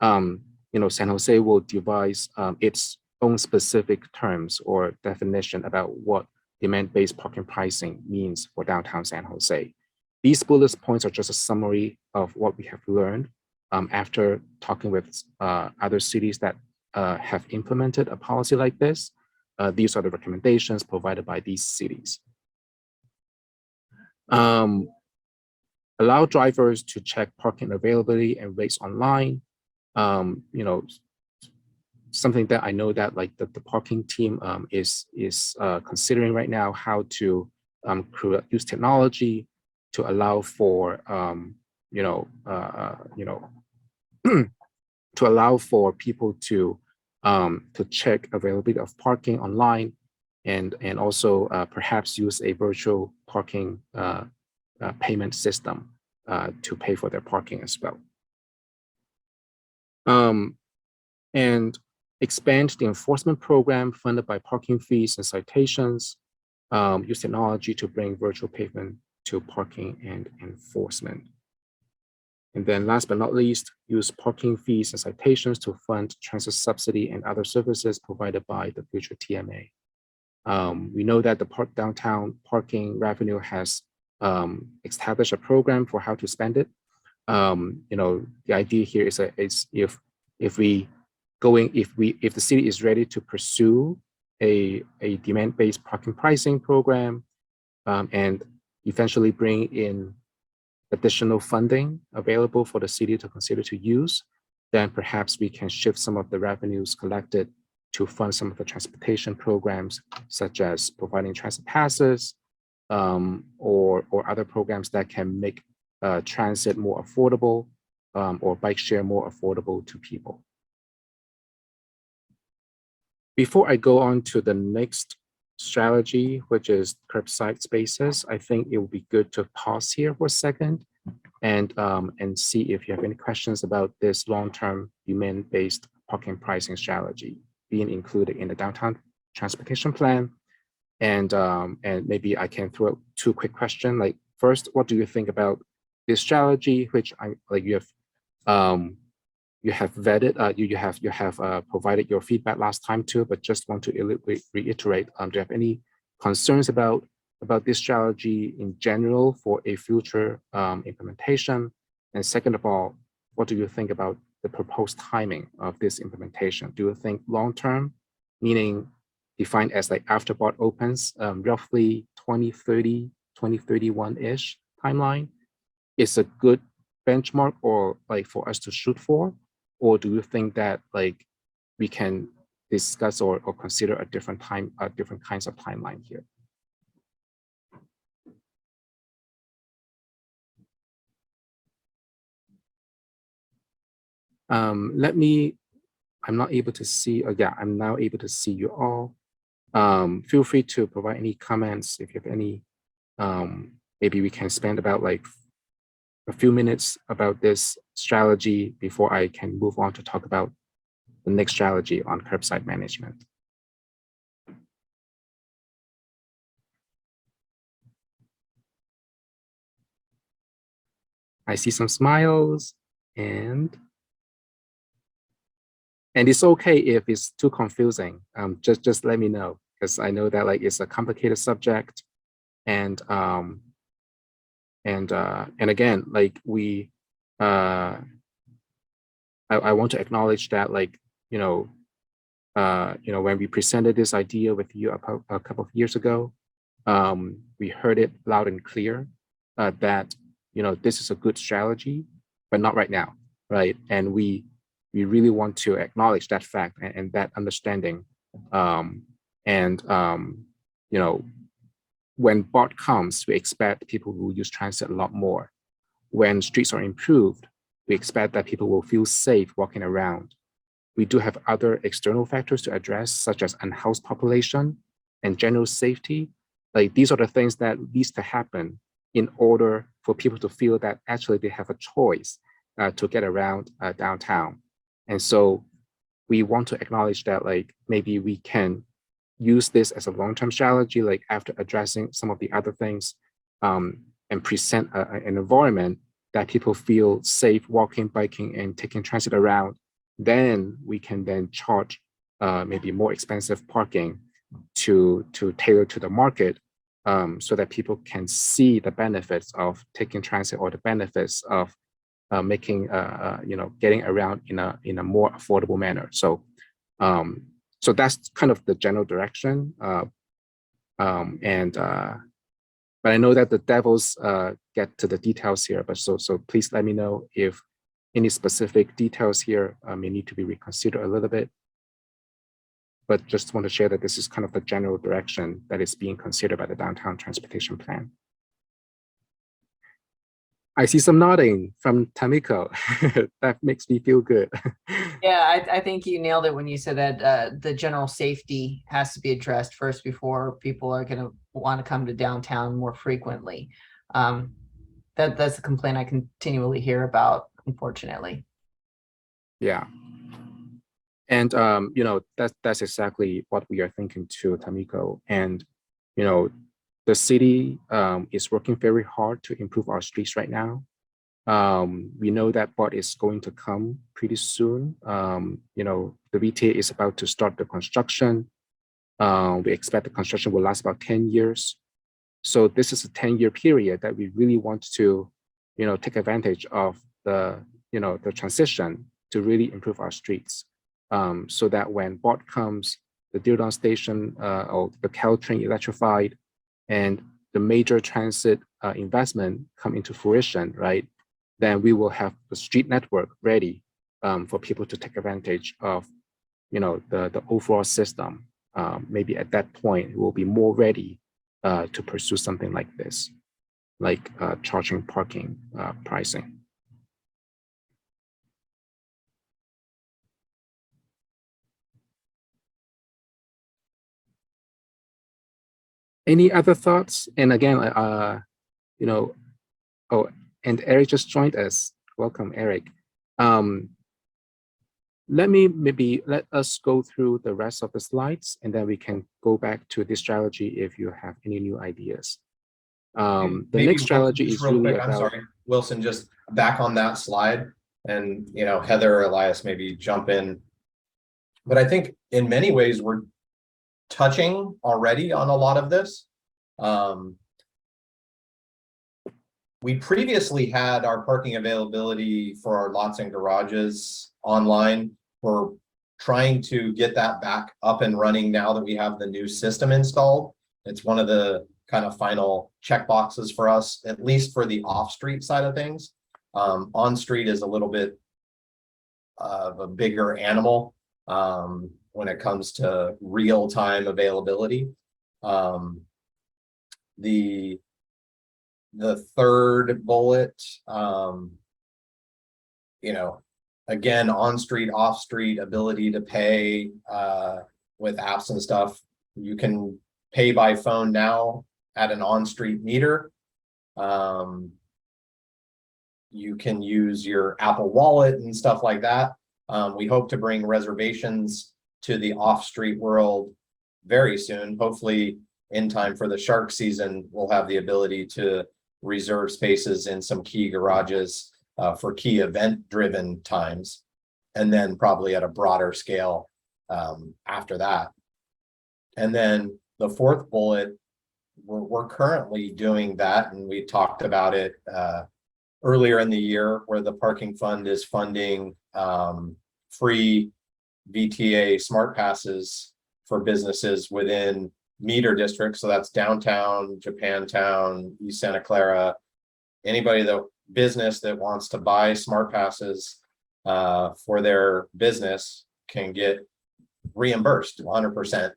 San Jose will devise its own specific terms or definition about what demand-based parking pricing means for downtown San Jose. These bullet points are just a summary of what we have learned after talking with other cities that have implemented a policy like this. These are the recommendations provided by these cities. Allow drivers to check parking availability and rates online. Something that I know that the parking team is considering right now, how to use technology to allow for to allow for people to check availability of parking online, and also perhaps use a virtual parking payment system to pay for their parking as well. And expand the enforcement program funded by parking fees and citations. Use technology to bring virtual payment to parking and enforcement. And then last but not least, use parking fees and citations to fund transit subsidy and other services provided by the future TMA. We know that the downtown parking revenue has established a program for how to spend it. The idea here is if the city is ready to pursue a demand-based parking pricing program and eventually bring in additional funding available for the city to consider to use, then perhaps we can shift some of the revenues collected to fund some of the transportation programs, such as providing transit passes or other programs that can make transit more affordable or bike share more affordable to people. Before I go on to the next strategy, which is curbside spaces, I think it would be good to pause here for a second and see if you have any questions about this long-term demand-based parking pricing strategy being included in the downtown transportation plan. And maybe I can throw out two quick questions. Like, first, what do you think about this strategy, which you have vetted, you have provided your feedback last time too, but just want to reiterate, do you have any concerns about this strategy in general for a future implementation? And second of all, what do you think about the proposed timing of this implementation? Do you think long-term, meaning defined as after BOT opens, roughly 2030, 2031-ish timeline is a good benchmark or for us to shoot for? or do you think that like we can discuss or consider a different kinds of timeline here? I'm not able to see, yeah, I'm now able to see you all. Feel free to provide any comments if you have any. Maybe we can spend about like a few minutes about this strategy before I can move on to talk about the next strategy on curbside management. I see some smiles, and it's okay if it's too confusing. Just let me know, because I know that like it's a complicated subject, and again, like I want to acknowledge that, like, when we presented this idea with you a couple of years ago, we heard it loud and clear that this is a good strategy, but not right now, right? And we really want to acknowledge that fact and that understanding. When BOT comes, we expect people will use transit a lot more. When streets are improved, we expect that people will feel safe walking around. We do have other external factors to address, such as unhoused population and general safety. Like, these are the things that needs to happen in order for people to feel that actually they have a choice to get around downtown. And so we want to acknowledge that, like, maybe we can use this as a long-term strategy, like after addressing some of the other things, and present an environment that people feel safe walking, biking, and taking transit around. Then we can then charge maybe more expensive parking to tailor to the market, so that people can see the benefits of taking transit, or the benefits of making getting around in a more affordable manner. So that's kind of the general direction. But I know that the devils get to the details here, but so please let me know if any specific details here may need to be reconsidered a little bit. But just want to share that this is kind of the general direction that is being considered by the downtown transportation plan. I see some nodding from Tamiko. That makes me feel good. Yeah, I think you nailed it when you said that the general safety has to be addressed first before people are going to want to come to downtown more frequently. That's a complaint I continually hear about, unfortunately. Yeah. And that's exactly what we are thinking too, Tamiko. And the city is working very hard to improve our streets right now. We know that BOT is going to come pretty soon. The VTA is about to start the construction. We expect the construction will last about 10 years. So this is a 10-year period that we really want to, take advantage of the transition to really improve our streets. So that when BOT comes, the Diridon station or the Caltrain electrified, and the major transit investment come into fruition, right? Then we will have the street network ready for people to take advantage of, the overall system. Maybe at that point, it will be more ready to pursue something like this, like charging parking pricing. Any other thoughts? And again, oh, and Eric just joined us. Welcome, Eric. Let us go through the rest of the slides, and then we can go back to this strategy if you have any new ideas. The next strategy is really about... I'm sorry, Wilson, just back on that slide, and Heather or Elias maybe jump in. But I think in many ways we're touching already on a lot of this. We previously had our parking availability for our lots and garages online. We're trying to get that back up and running now that we have the new system installed. It's one of the kind of final check boxes for us, at least for the off-street side of things. On-street is a little bit a bigger animal when it comes to real-time availability. The third bullet, again, on-street, off-street ability to pay with apps and stuff. You can pay by phone now at an on-street meter. You can use your Apple Wallet and stuff like that. We hope to bring reservations to the off-street world very soon. Hopefully in time for the shark season, we'll have the ability to reserve spaces in some key garages for key event-driven times, and then probably at a broader scale after that. And then the fourth bullet, we're currently doing that, and we talked about it earlier in the year, where the parking fund is funding free VTA smart passes for businesses within meter districts. So that's downtown, Japantown, East Santa Clara. Anybody, the business that wants to buy smart passes for their business can get reimbursed 100%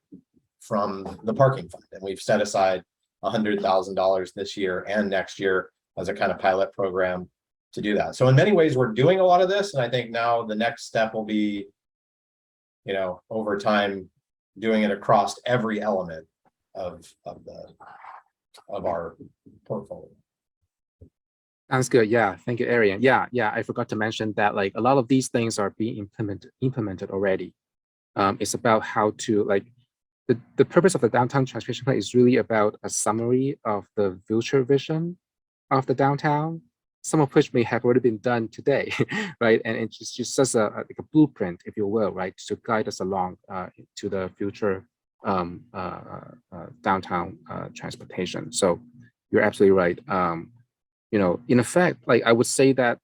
from the parking fund. And we've set aside $100,000 this year and next year as a kind of pilot program to do that. So in many ways, we're doing a lot of this. And I think now the next step will be, over time, doing it across every element of our portfolio. Sounds good. Yeah, thank you, Arian. Yeah, I forgot to mention that like a lot of these things are being implemented already. It's about how to the purpose of the downtown transportation plan is really about a summary of the future vision of the downtown, some of which may have already been done today, right? And it's just as like a blueprint, if you will, right, to guide us along to the future downtown transportation. So you're absolutely right. In effect, I would say that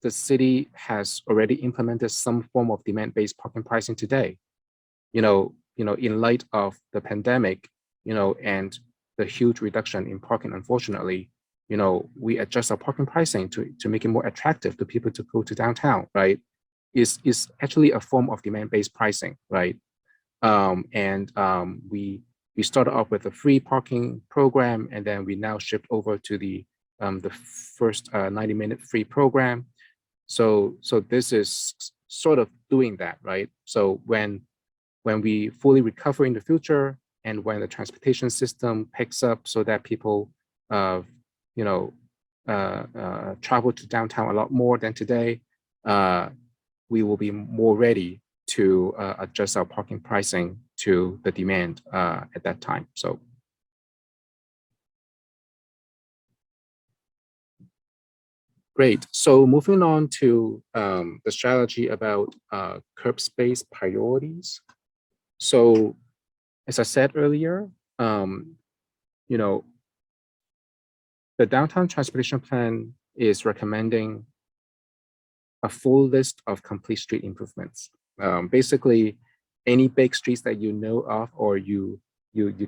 the city has already implemented some form of demand-based parking pricing today. In light of the pandemic, and the huge reduction in parking, unfortunately, we adjust our parking pricing to make it more attractive to people to go to downtown, right? Is actually a form of demand-based pricing, right? We started off with a free parking program, and then we now shift over to the first 90-minute free program. So this is sort of doing that, right? So when we fully recover in the future, and when the transportation system picks up so that people travel to downtown a lot more than today, we will be more ready to adjust our parking pricing to the demand at that time. So great. So moving on to the strategy about curb space priorities. So as I said earlier, the downtown transportation plan is recommending a full list of complete street improvements. Basically, any big streets that you know of or you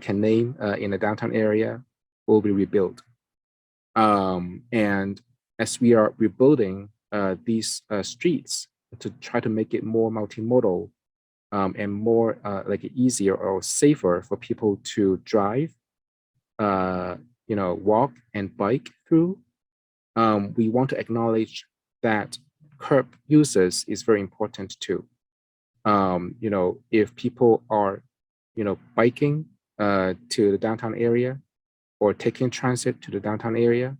can name in the downtown area will be rebuilt. And as we are rebuilding these streets to try to make it more multimodal and more easier or safer for people to drive, walk and bike through, we want to acknowledge that curb uses is very important too. If people are, biking to the downtown area or taking transit to the downtown area,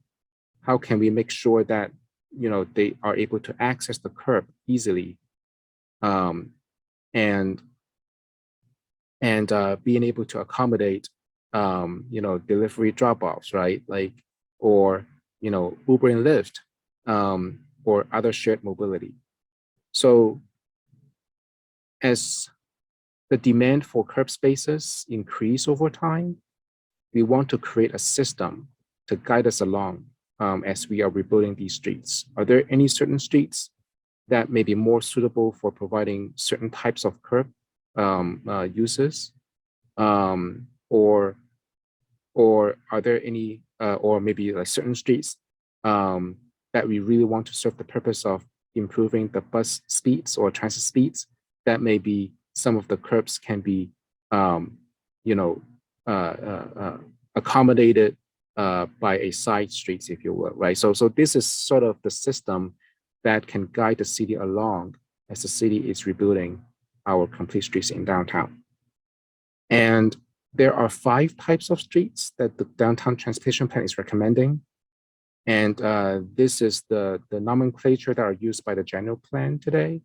how can we make sure that, they are able to access the curb easily, and being able to accommodate delivery drop-offs, right? Or Uber and Lyft, or other shared mobility. So as the demand for curb spaces increase over time, we want to create a system to guide us along as we are rebuilding these streets. Are there any certain streets that may be more suitable for providing certain types of curb uses? Or are there any, or maybe certain streets that we really want to serve the purpose of improving the bus speeds or transit speeds, that may be some of the curbs can be, accommodated by a side streets, if you will, right? So this is sort of the system that can guide the city along as the city is rebuilding our complete streets in downtown. And there are 5 types of streets that the downtown transportation plan is recommending. And this is the nomenclature that are used by the general plan today.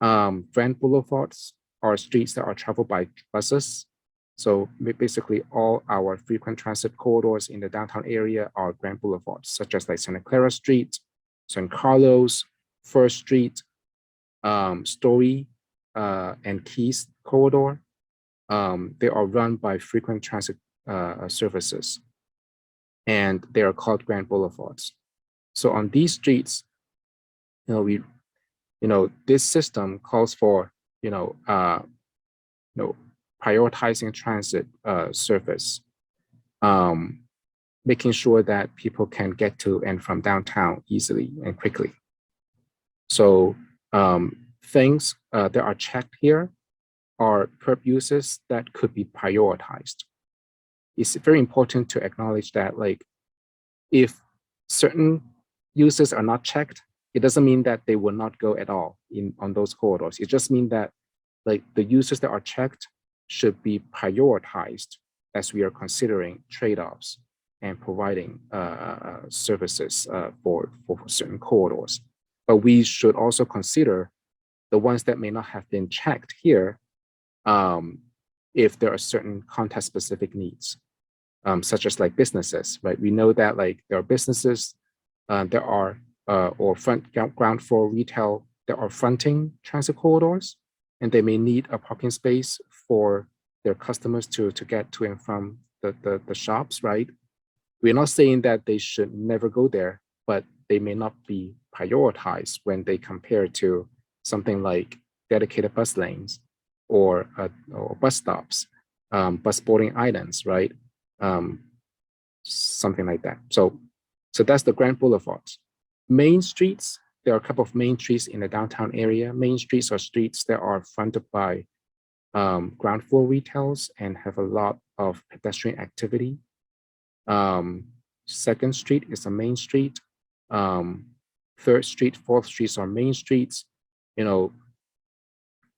Grand boulevards are streets that are traveled by buses. So basically all our frequent transit corridors in the downtown area are grand boulevards, such as like Santa Clara Street, San Carlos, First Street, Story, and Keys corridor. They are run by frequent transit services, and they are called grand boulevards. So on these streets, this system calls for prioritizing transit service, making sure that people can get to and from downtown easily and quickly. So things that are checked here are curb uses that could be prioritized. It's very important to acknowledge that, like, if certain uses are not checked, it doesn't mean that they will not go at all on those corridors. It just means that, like, the uses that are checked should be prioritized as we are considering trade-offs and providing services for certain corridors. But we should also consider the ones that may not have been checked here if there are certain context-specific needs, such as like businesses, right? We know that like there are businesses, or ground floor retail that are fronting transit corridors, and they may need a parking space for their customers to get to and from the shops, right? We're not saying that they should never go there, but they may not be prioritized when they compare to something like dedicated bus lanes or bus stops, bus boarding islands, right? Something like that. So that's the grand boulevards. Main streets, there are a couple of main streets in the downtown area. Main streets are streets that are fronted by ground floor retails and have a lot of pedestrian activity. Second Street is a main street. Third Street, Fourth Streets are main streets,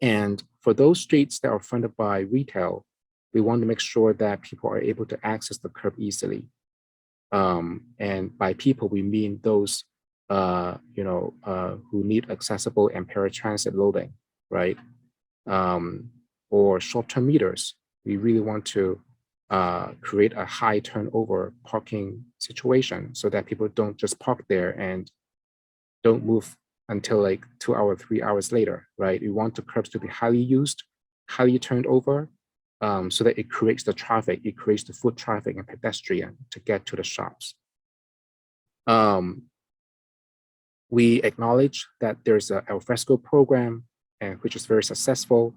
and for those streets that are fronted by retail, we want to make sure that people are able to access the curb easily. And by people, we mean those who need accessible and paratransit loading, right? Or short-term meters. We really want to create a high turnover parking situation so that people don't just park there and don't move until like 2 hours, 3 hours later, right? We want the curbs to be highly used, highly turned over, so that it creates the traffic, it creates the foot traffic and pedestrian to get to the shops. We acknowledge that there's an alfresco program, which is very successful.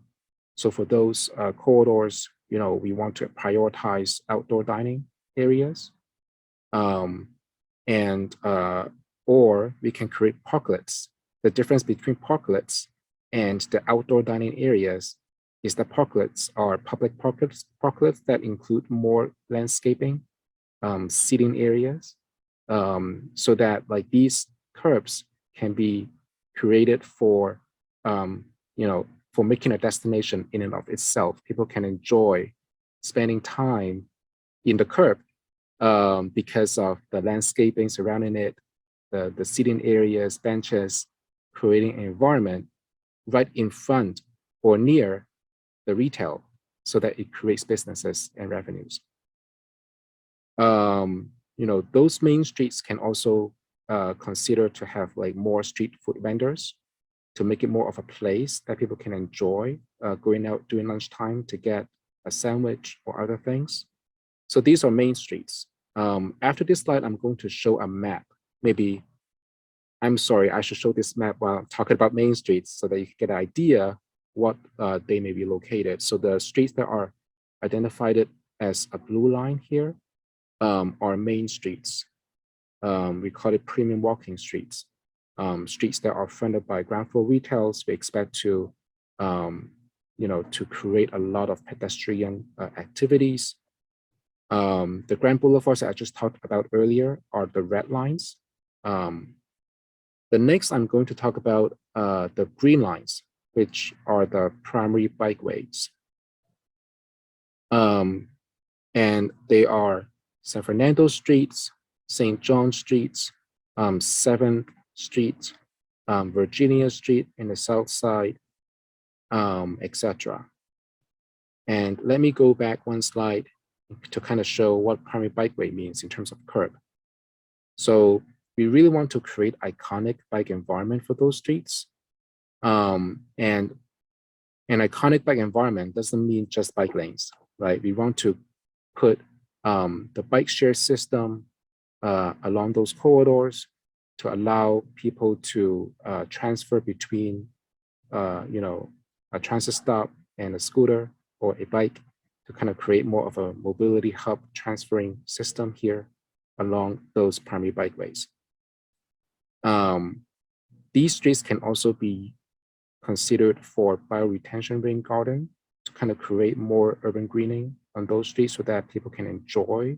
So for those corridors, we want to prioritize outdoor dining areas, or we can create parklets. The difference between parklets and the outdoor dining areas is that parklets are public parklets that include more landscaping, seating areas, so that like these curbs can be created for, for making a destination in and of itself. People can enjoy spending time in the curb because of the landscaping surrounding it, the seating areas, benches, creating an environment right in front or near the retail so that it creates businesses and revenues. Those main streets can also consider to have like more street food vendors to make it more of a place that people can enjoy going out during lunchtime to get a sandwich or other things. So these are main streets. After this slide, I'm going to show a map. Maybe, I'm sorry, I should show this map while I'm talking about main streets so that you can get an idea what they may be located. So the streets that are identified as a blue line here are main streets. We call it premium walking streets. streets that are fronted by ground floor retails, we expect to, to create a lot of pedestrian activities. The grand boulevards that I just talked about earlier are the red lines. The next, I'm going to talk about the green lines, which are the primary bikeways. And they are San Fernando streets, St. John streets, 7th Street, Virginia Street in the south side, etc. And let me go back one slide to kind of show what primary bikeway means in terms of curb. So we really want to create iconic bike environment for those streets. And an iconic bike environment doesn't mean just bike lanes, right? We want to put the bike share system along those corridors to allow people to transfer between, a transit stop and a scooter or a bike to kind of create more of a mobility hub transferring system here along those primary bikeways. These streets can also be considered for bioretention rain garden to kind of create more urban greening on those streets so that people can enjoy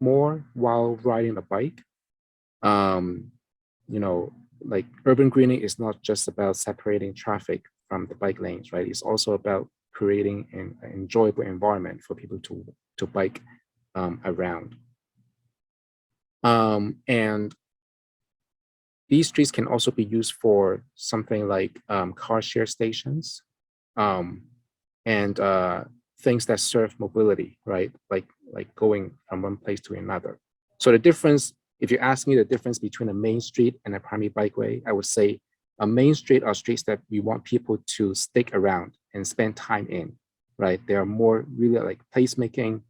more while riding a bike. Like urban greening is not just about separating traffic from the bike lanes, right? It's also about creating an enjoyable environment for people to bike around. And these streets can also be used for something like car share stations and things that serve mobility, right? Like going from one place to another. So the difference, if you ask me the difference between a main street and a primary bikeway, I would say a main street are streets that we want people to stick around and spend time in, right? They are more really like placemaking.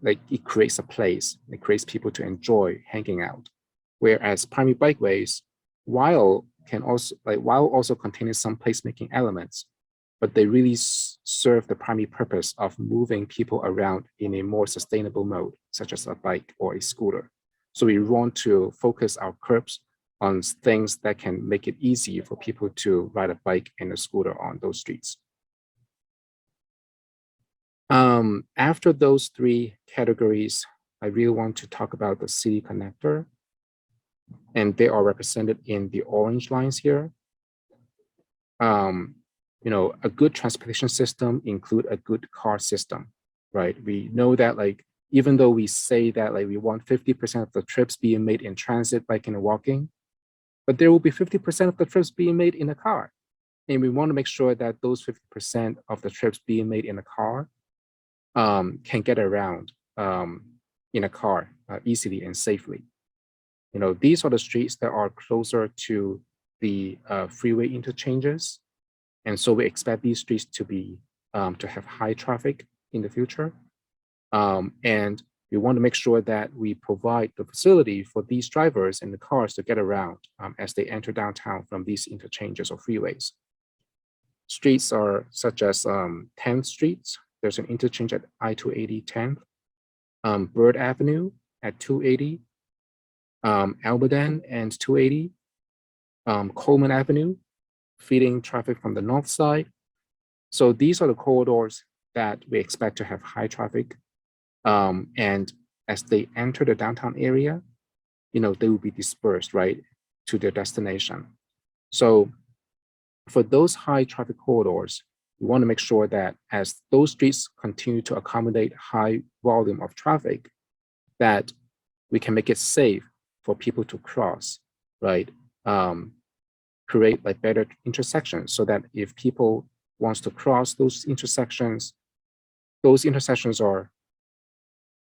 Like it creates a place, it creates people to enjoy hanging out. Whereas primary bikeways, while also containing some placemaking elements, but they really serve the primary purpose of moving people around in a more sustainable mode, such as a bike or a scooter. So we want to focus our curbs on things that can make it easy for people to ride a bike and a scooter on those streets. After those three categories, I really want to talk about the city connector. And they are represented in the orange lines here. A good transportation system include a good car system, right? We know that like, even though we say that like we want 50% of the trips being made in transit, biking and walking, but there will be 50% of the trips being made in a car. And we want to make sure that those 50% of the trips being made in a car can get around in a car easily and safely. These are the streets that are closer to the freeway interchanges. And so we expect these streets to be to have high traffic in the future. And we want to make sure that we provide the facility for these drivers and the cars to get around as they enter downtown from these interchanges or freeways. Streets are such as 10th Street. There's an interchange at I-280 10th, Bird Avenue at 280, Almaden and 280, Coleman Avenue, feeding traffic from the north side. So these are the corridors that we expect to have high traffic. And as they enter the downtown area, they will be dispersed, right, to their destination. So for those high traffic corridors, we want to make sure that as those streets continue to accommodate high volume of traffic, that we can make it safe for people to cross, right? Create like better intersections so that if people wants to cross those intersections are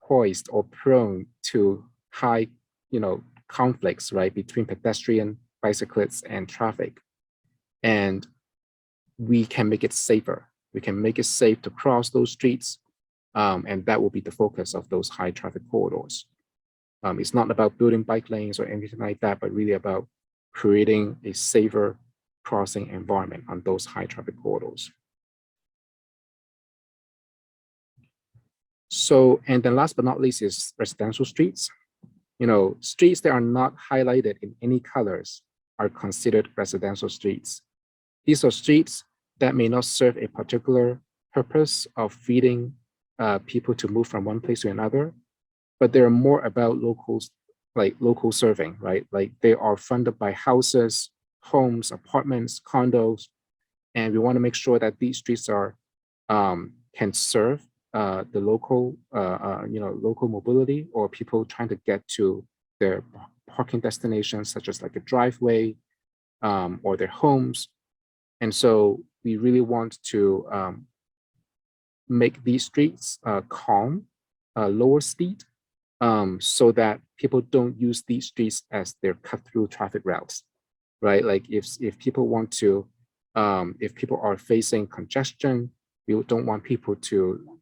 poised or prone to high, conflicts, right, between pedestrian, bicyclists, and traffic. And we can make it safer. We can make it safe to cross those streets, and that will be the focus of those high traffic corridors. It's not about building bike lanes or anything like that, but really about creating a safer crossing environment on those high traffic corridors. So, and then last but not least is residential streets. Streets that are not highlighted in any colors are considered residential streets. These are streets that may not serve a particular purpose of feeding people to move from one place to another, but they're more about local serving, right? Like they are funded by houses, homes, apartments, condos, and we want to make sure that these streets are can serve the local, local mobility or people trying to get to their parking destinations, such as like a driveway or their homes. And so we really want to make these streets calm, lower speed, so that people don't use these streets as their cut-through traffic routes, right? Like if people want to, if people are facing congestion, we don't want people to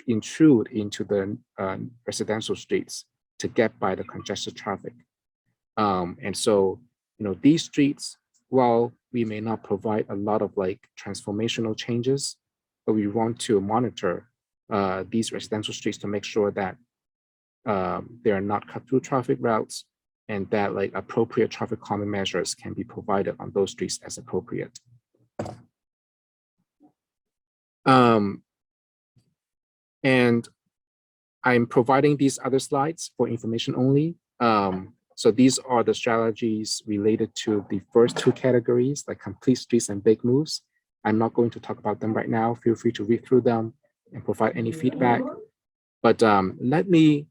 intrude into the residential streets to get by the congested traffic. And so, these streets, while we may not provide a lot of like transformational changes, but we want to monitor these residential streets to make sure that they are not cut through traffic routes and that like appropriate traffic calming measures can be provided on those streets as appropriate. And I'm providing these other slides for information only. So these are the strategies related to the first two categories, like complete streets and big moves. I'm not going to talk about them right now. Feel free to read through them and provide any feedback. But let me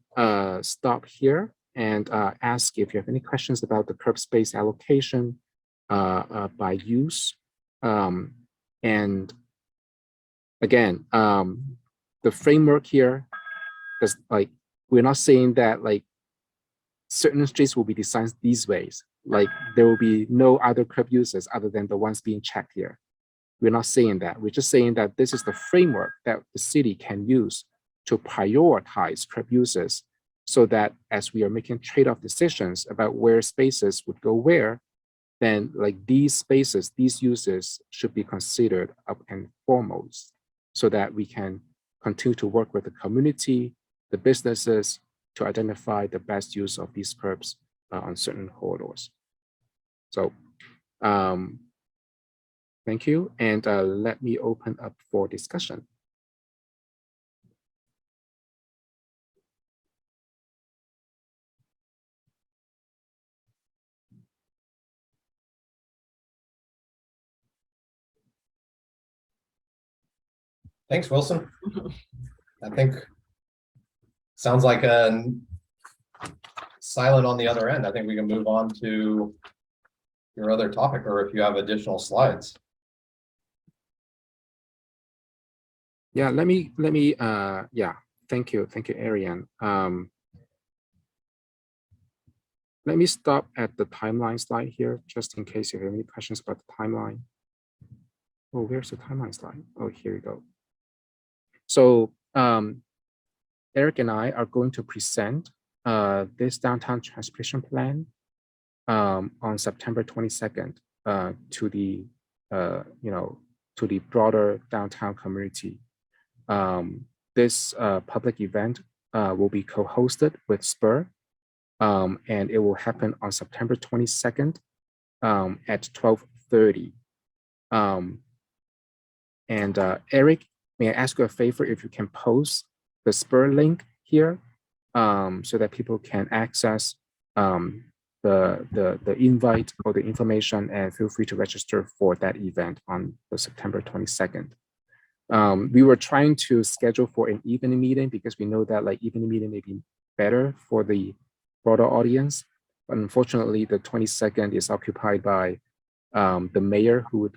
stop here and ask if you have any questions about the curb space allocation by use. And again, the framework here is like, we're not saying that like certain streets will be designed these ways. Like there will be no other curb uses other than the ones being checked here. We're not saying that. We're just saying that this is the framework that the city can use to prioritize curb uses so that as we are making trade-off decisions about where spaces would go where, then like these spaces, these uses should be considered up and foremost so that we can continue to work with the community, the businesses to identify the best use of these curbs on certain corridors. So thank you. And let me open up for discussion. Thanks, Wilson. I think sounds like a silent on the other end. I think we can move on to your other topic, or if you have additional slides. Yeah, let me yeah, thank you, Ariane. Let me stop at the timeline slide here, just in case you have any questions about the timeline. Oh, where's the timeline slide? Oh, here you go. So Eric and I are going to present this downtown transportation plan on September 22nd to the to the broader downtown community. This public event will be co-hosted with Spur, and it will happen on September 22nd at 12:30. Eric, may I ask you a favor if you can post the Spur link here so that people can access the invite or the information, and feel free to register for that event on the September 22nd. We were trying to schedule for an evening meeting because we know that like evening meeting may be better for the broader audience, but unfortunately the 22nd is occupied by the mayor who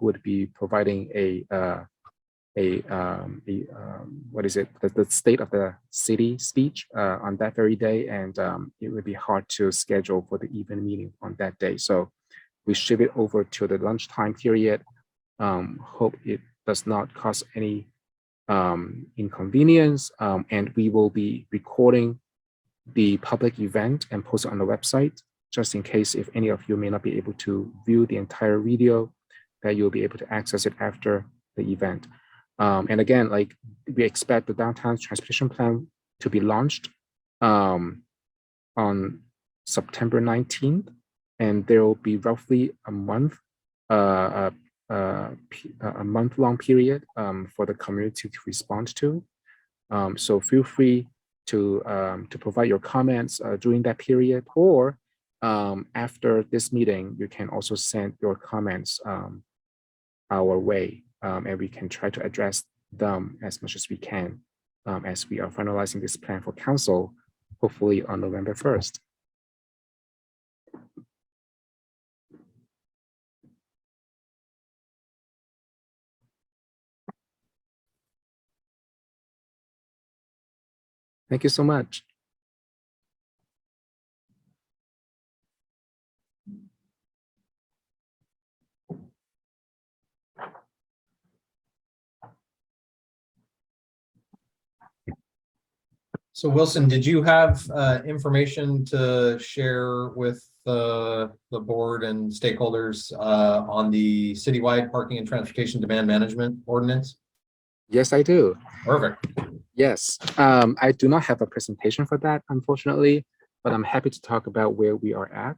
would be providing what is it, the state of the city speech on that very day, and it would be hard to schedule for the evening meeting on that day. So we shift it over to the lunchtime period. Hope it does not cause any inconvenience, and we will be recording the public event and post it on the website, just in case if any of you may not be able to view the entire video, that you'll be able to access it after the event. And again, like we expect the downtown transportation plan to be launched on September 19th. and there will be roughly a month, a month-long period for the community to respond to. So feel free to provide your comments during that period, or after this meeting, you can also send your comments our way, and we can try to address them as much as we can as we are finalizing this plan for council, hopefully on November 1st. Thank you so much. So Wilson, did you have information to share with the board and stakeholders on the citywide parking and transportation demand management ordinance? Yes, I do. Perfect. Yes, I do not have a presentation for that, unfortunately, but I'm happy to talk about where we are at.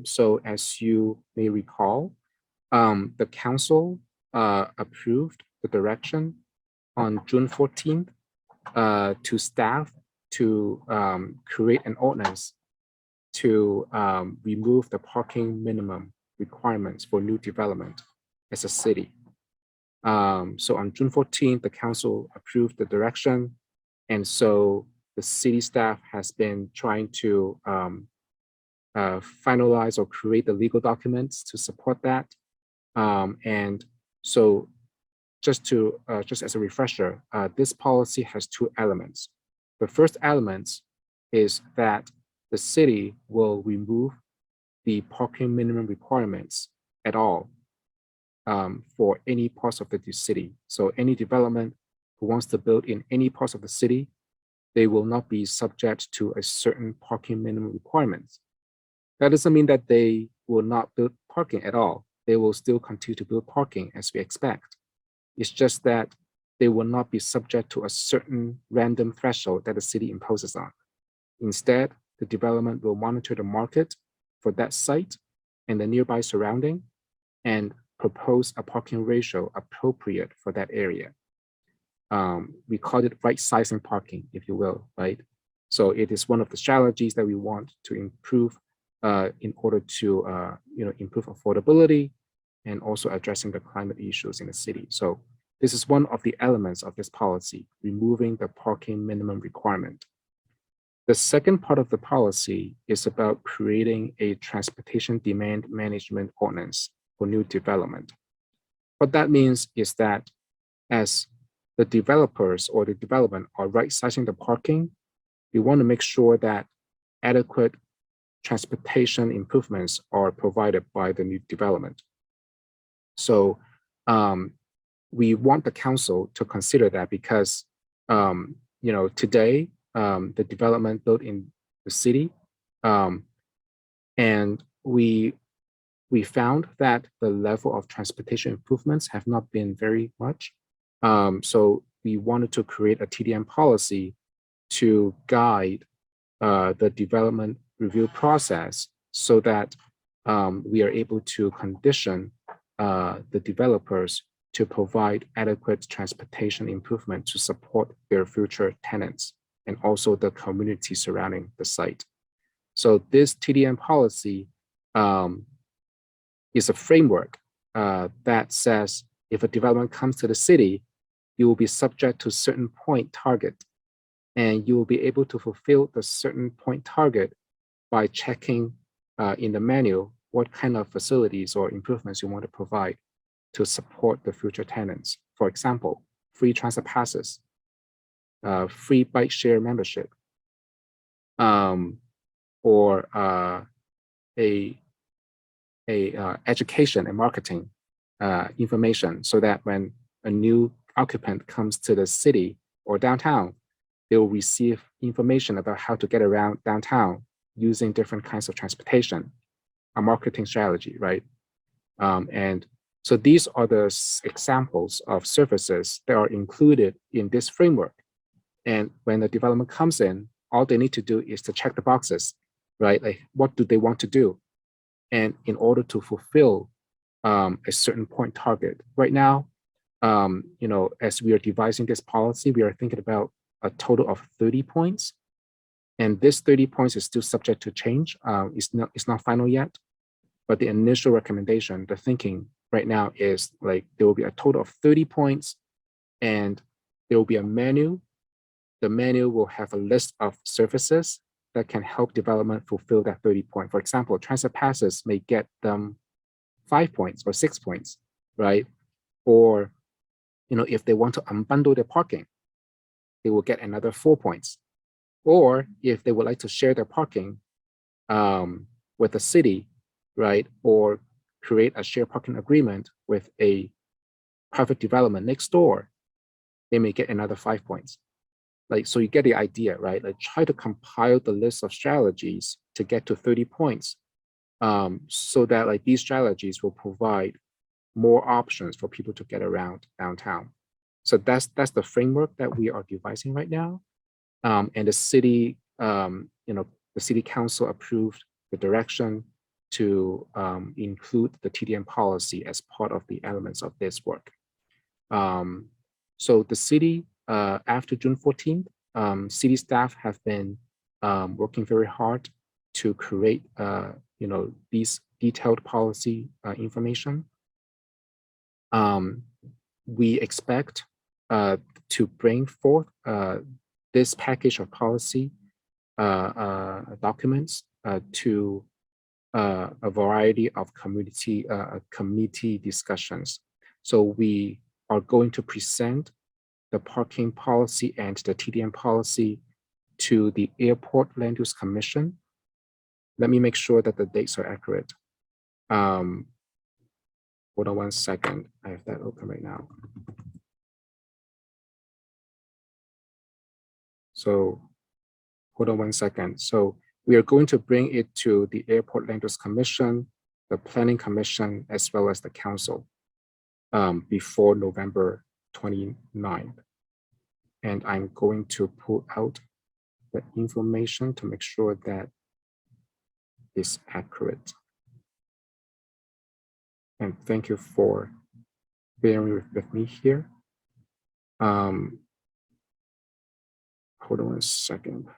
So as you may recall, the council approved the direction on June 14th to staff to create an ordinance to remove the parking minimum requirements for new development as a city. So on June 14th, the council approved the direction. And so the city staff has been trying to finalize or create the legal documents to support that. And so just as a refresher, this policy has two elements. The first element is that the city will remove the parking minimum requirements at all for any parts of the city. So any development who wants to build in any parts of the city, they will not be subject to a certain parking minimum requirements. That doesn't mean that they will not build parking at all. They will still continue to build parking as we expect. It's just that they will not be subject to a certain random threshold that the city imposes on. Instead, the development will monitor the market for that site and the nearby surrounding and propose a parking ratio appropriate for that area. We call it right sizing parking, if you will, right? So it is one of the strategies that we want to improve in order to improve affordability and also addressing the climate issues in the city. So this is one of the elements of this policy, removing the parking minimum requirement. The second part of the policy is about creating a transportation demand management ordinance for new development. What that means is that as the developers or the development are right-sizing the parking, we want to make sure that adequate transportation improvements are provided by the new development. So we want the council to consider that because today the development built in the city, and we found that the level of transportation improvements have not been very much. So we wanted to create a Tdm policy to guide the development review process so that we are able to condition the developers to provide adequate transportation improvement to support their future tenants and also the community surrounding the site. So this Tdm policy is a framework that says if a development comes to the city, you will be subject to certain point target, and you will be able to fulfill the certain point target by checking in the manual what kind of facilities or improvements you want to provide to support the future tenants. For example, free transit passes, free bike share membership, or education and marketing information, so that when a new occupant comes to the city or downtown, they will receive information about how to get around downtown using different kinds of transportation, a marketing strategy, right? And so these are the examples of services that are included in this framework. And when the development comes in, all they need to do is to check the boxes, right? Like, what do they want to do? And in order to fulfill a certain point target, right now, as we are devising this policy, we are thinking about a total of 30 points. And this 30 points is still subject to change. It's not final yet, but the initial recommendation, the thinking right now is like there will be a total of 30 points and there will be a menu. The menu will have a list of services that can help development fulfill that 30 point. For example, transit passes may get them 5 points or 6 points, right? Or, if they want to unbundle their parking, they will get another 4 points. Or if they would like to share their parking with the city, right? Or create a shared parking agreement with a private development next door, they may get another 5 points. So you get the idea, right? Like try to compile the list of strategies to get to 30 points so that these strategies will provide more options for people to get around downtown. So that's the framework that we are devising right now. And the city, the city council approved the direction to include the Tdm policy as part of the elements of this work. So the city, after June 14th, city staff have been working very hard to create, these detailed policy information. We expect to bring forth this package of policy documents to a variety of committee discussions. So we are going to present the parking policy and the Tdm policy to the Airport Land Use Commission. Let me make sure that the dates are accurate. Hold on one second. I have that open right now. So hold on one second. So we are going to bring it to the Airport Land Use Commission, the Planning Commission, as well as the council before November 29th. And I'm going to pull out the information to make sure that it's accurate. And thank you for bearing with me here. Hold on a second.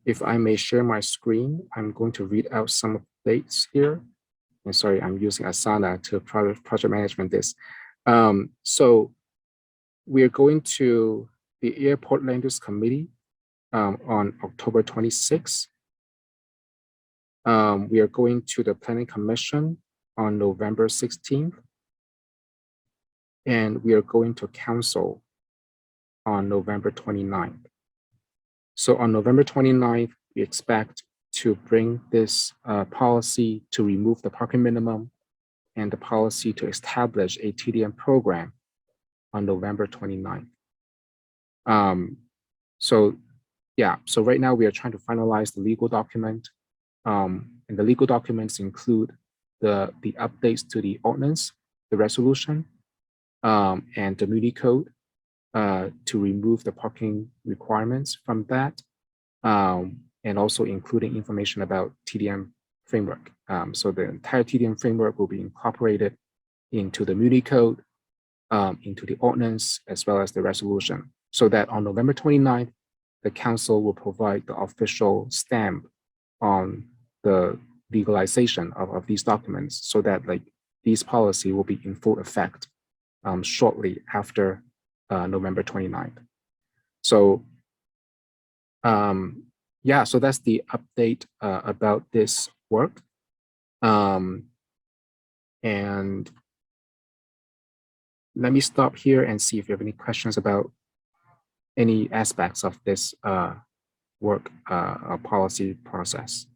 If I may share my screen, I'm going to read out some of the dates here. And sorry, I'm using Asana to project management this. So we're going to the Airport Land Use Committee on October 26th. We are going to the Planning Commission on November 16th. And we are going to Council on November 29th. So on November 29th, we expect to bring this policy to remove the parking minimum and the policy to establish a Tdm program on November 29th. So right now we are trying to finalize the legal document. And the legal documents include the updates to the ordinance, the resolution, and the Moody Code to remove the parking requirements from that, and also including information about Tdm framework. So the entire Tdm framework will be incorporated into the Moody Code, into the ordinance, as well as the resolution, so that on November 29th, the council will provide the official stamp on the legalization of these documents, so that these policy will be in full effect shortly after November 29th. So so that's the update about this work. And let me stop here and see if you have any questions about any aspects of this work policy process.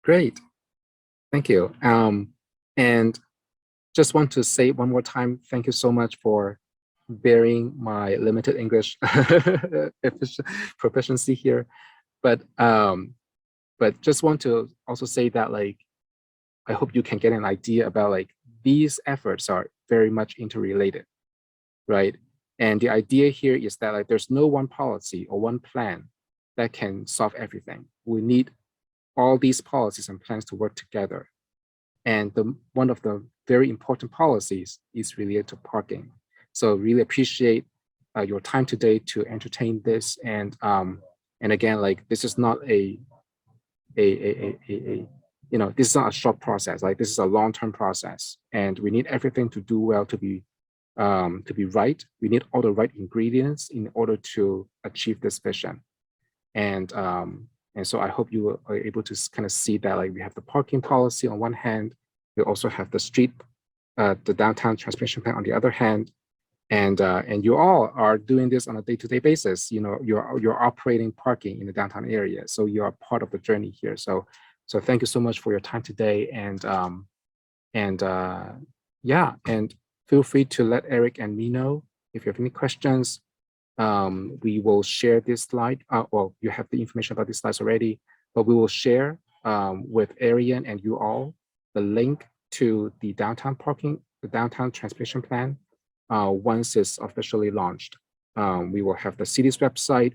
Great, thank you. And just want to say one more time, thank you so much for bearing my limited English proficiency here. but just want to also say that like, I hope you can get an idea about like these efforts are very much interrelated, right? And the idea here is that like there's no one policy or one plan that can solve everything. We need all these policies and plans to work together. And one of the very important policies is related to parking. So really appreciate your time today to entertain this. And again, like this is not this is not a short process. Like this is a long-term process, and we need everything to do well to be right. We need all the right ingredients in order to achieve this vision. And so I hope you are able to kind of see that like we have the parking policy on one hand, we also have the downtown transportation plan on the other hand, and you all are doing this on a day-to-day basis. You know, you're operating parking in the downtown area, so you are part of the journey here. So thank you so much for your time today, and yeah, and feel free to let Eric and me know if you have any questions. We will share this slide. Well, you have the information about these slides already, but we will share with Arian and you all the link to the downtown transportation plan once it's officially launched. We will have the city's website.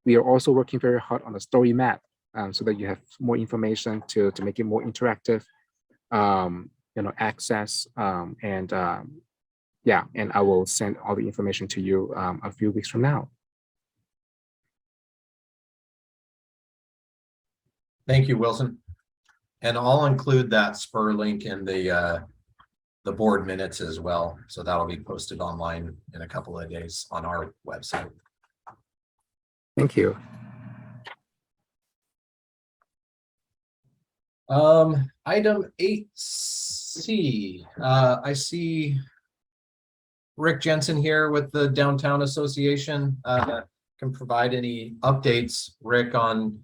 We are also working very hard on the story map so that you have more information to make it more interactive, access, yeah, and I will send all the information to you a few weeks from now. Thank you, Wilson. And I'll include that spur link in the board minutes as well. So that'll be posted online in a couple of days on our website. Thank you. Item 8C. I see Rick Jensen here with the Downtown Association. Can provide any updates, Rick, on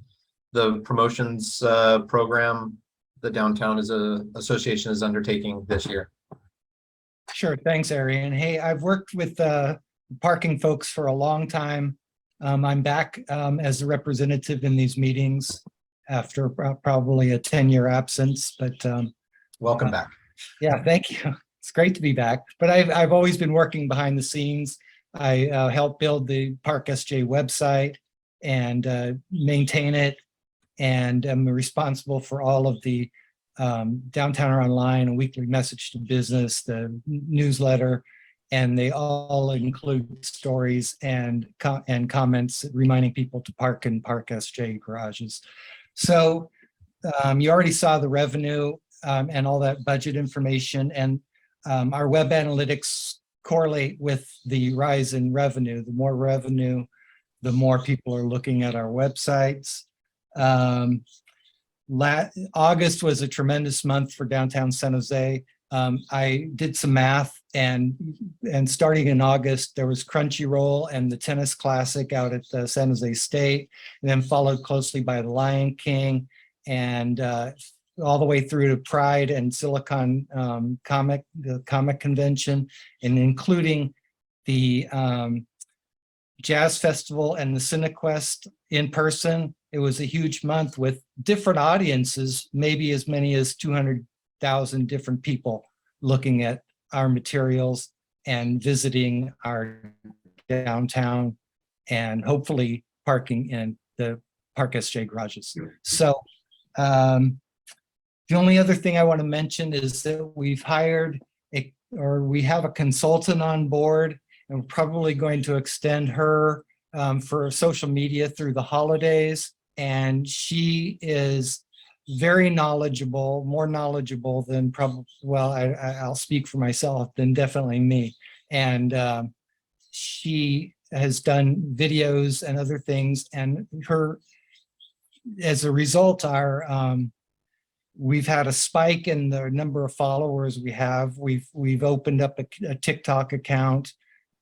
the promotions program the Downtown Association is undertaking this year. Sure, thanks, Arian. Hey, I've worked with parking folks for a long time. I'm back as a representative in these meetings after probably a 10-year absence, but welcome back. Yeah, thank you. It's great to be back, but I've always been working behind the scenes. I helped build the Park SJ website and maintain it, and I'm responsible for all of the Downtowner Online, a weekly message to business, the newsletter, and they all include stories and comments reminding people to park in Park SJ garages. So you already saw the revenue and all that budget information, and our web analytics correlate with the rise in revenue. The more revenue, the more people are looking at our websites. August was a tremendous month for downtown San Jose. I did some math, and starting in August, there was Crunchyroll and the Tennis Classic out at the San Jose State, and then followed closely by the Lion King, and all the way through to Pride and Silicon the comic convention, and including the Jazz Festival and the CineQuest in person. It was a huge month with different audiences, maybe as many as 200,000 different people looking at our materials and visiting our downtown and hopefully parking in the Park SJ garages. So the only other thing I want to mention is that we've hired we have a consultant on board, and we're probably going to extend her for social media through the holidays. And she is very knowledgeable, more knowledgeable than probably, well, I'll speak for myself, than definitely me. And she has done videos and other things, and as a result, we've had a spike in the number of followers we have. We've opened up a TikTok account,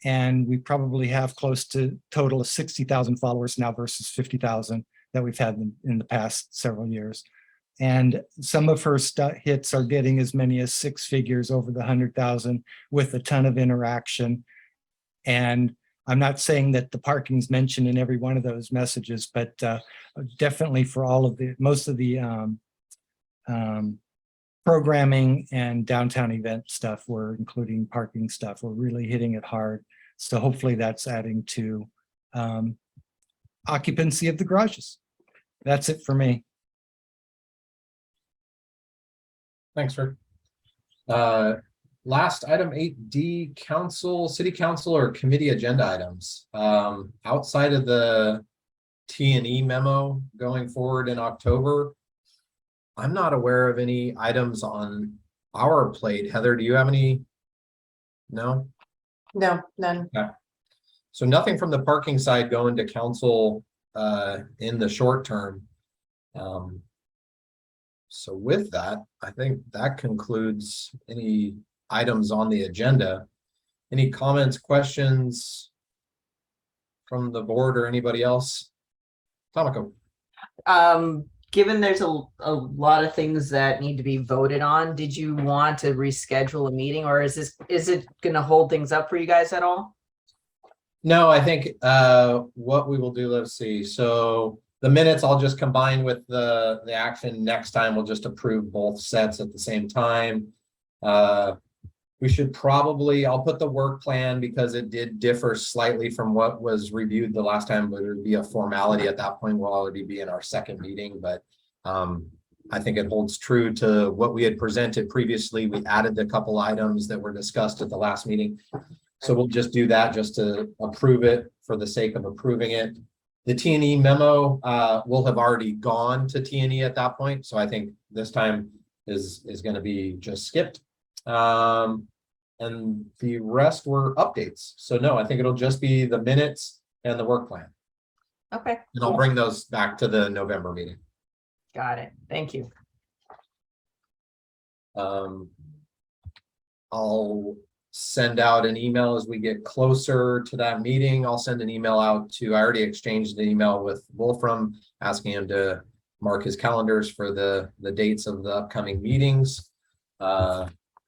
and we probably have close to total of 60,000 followers now versus 50,000 that we've had in the past several years. And some of her hits are getting as many as 6 figures over the 100,000 with a ton of interaction. And I'm not saying that the parking's mentioned in every one of those messages, but definitely for all of most of the programming and downtown event stuff, we're including parking stuff. We're really hitting it hard. So hopefully that's adding to occupancy of the garages. That's it for me. Thanks, Rick. Last item 8D, city council or committee agenda items. Outside of the T&E memo going forward in October, I'm not aware of any items on our plate. Heather, do you have any? No? No, none. So nothing from the parking side going to council in the short term. So with that, I think that concludes any items on the agenda. Any comments, questions from the board or anybody else? Tomiko. Given there's a lot of things that need to be voted on, did you want to reschedule a meeting, or is it going to hold things up for you guys at all? No, I think what we will do, let's see. So the minutes I'll just combine with the action next time. We'll just approve both sets at the same time. We should probably, I'll put the work plan because it did differ slightly from what was reviewed the last time, but it would be a formality at that point. We'll already be in our second meeting, but I think it holds true to what we had presented previously. We added a couple items that were discussed at the last meeting. So we'll just do that just to approve it for the sake of approving it. The T&E memo will have already gone to T&E at that point. So I think this time is going to be just skipped. And the rest were updates. So no, I think it'll just be the minutes and the work plan. Okay. And I'll bring those back to the November meeting. Got it. Thank you. I'll send out an email as we get closer to that meeting. I'll send an email out to, I already exchanged an email with Wolfram asking him to mark his calendars for the dates of the upcoming meetings.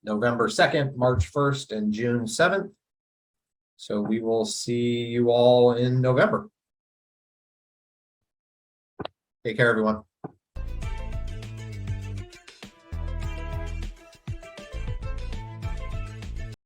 November 2nd, March 1st, and June 7th. So we will see you all in November. Take care, everyone.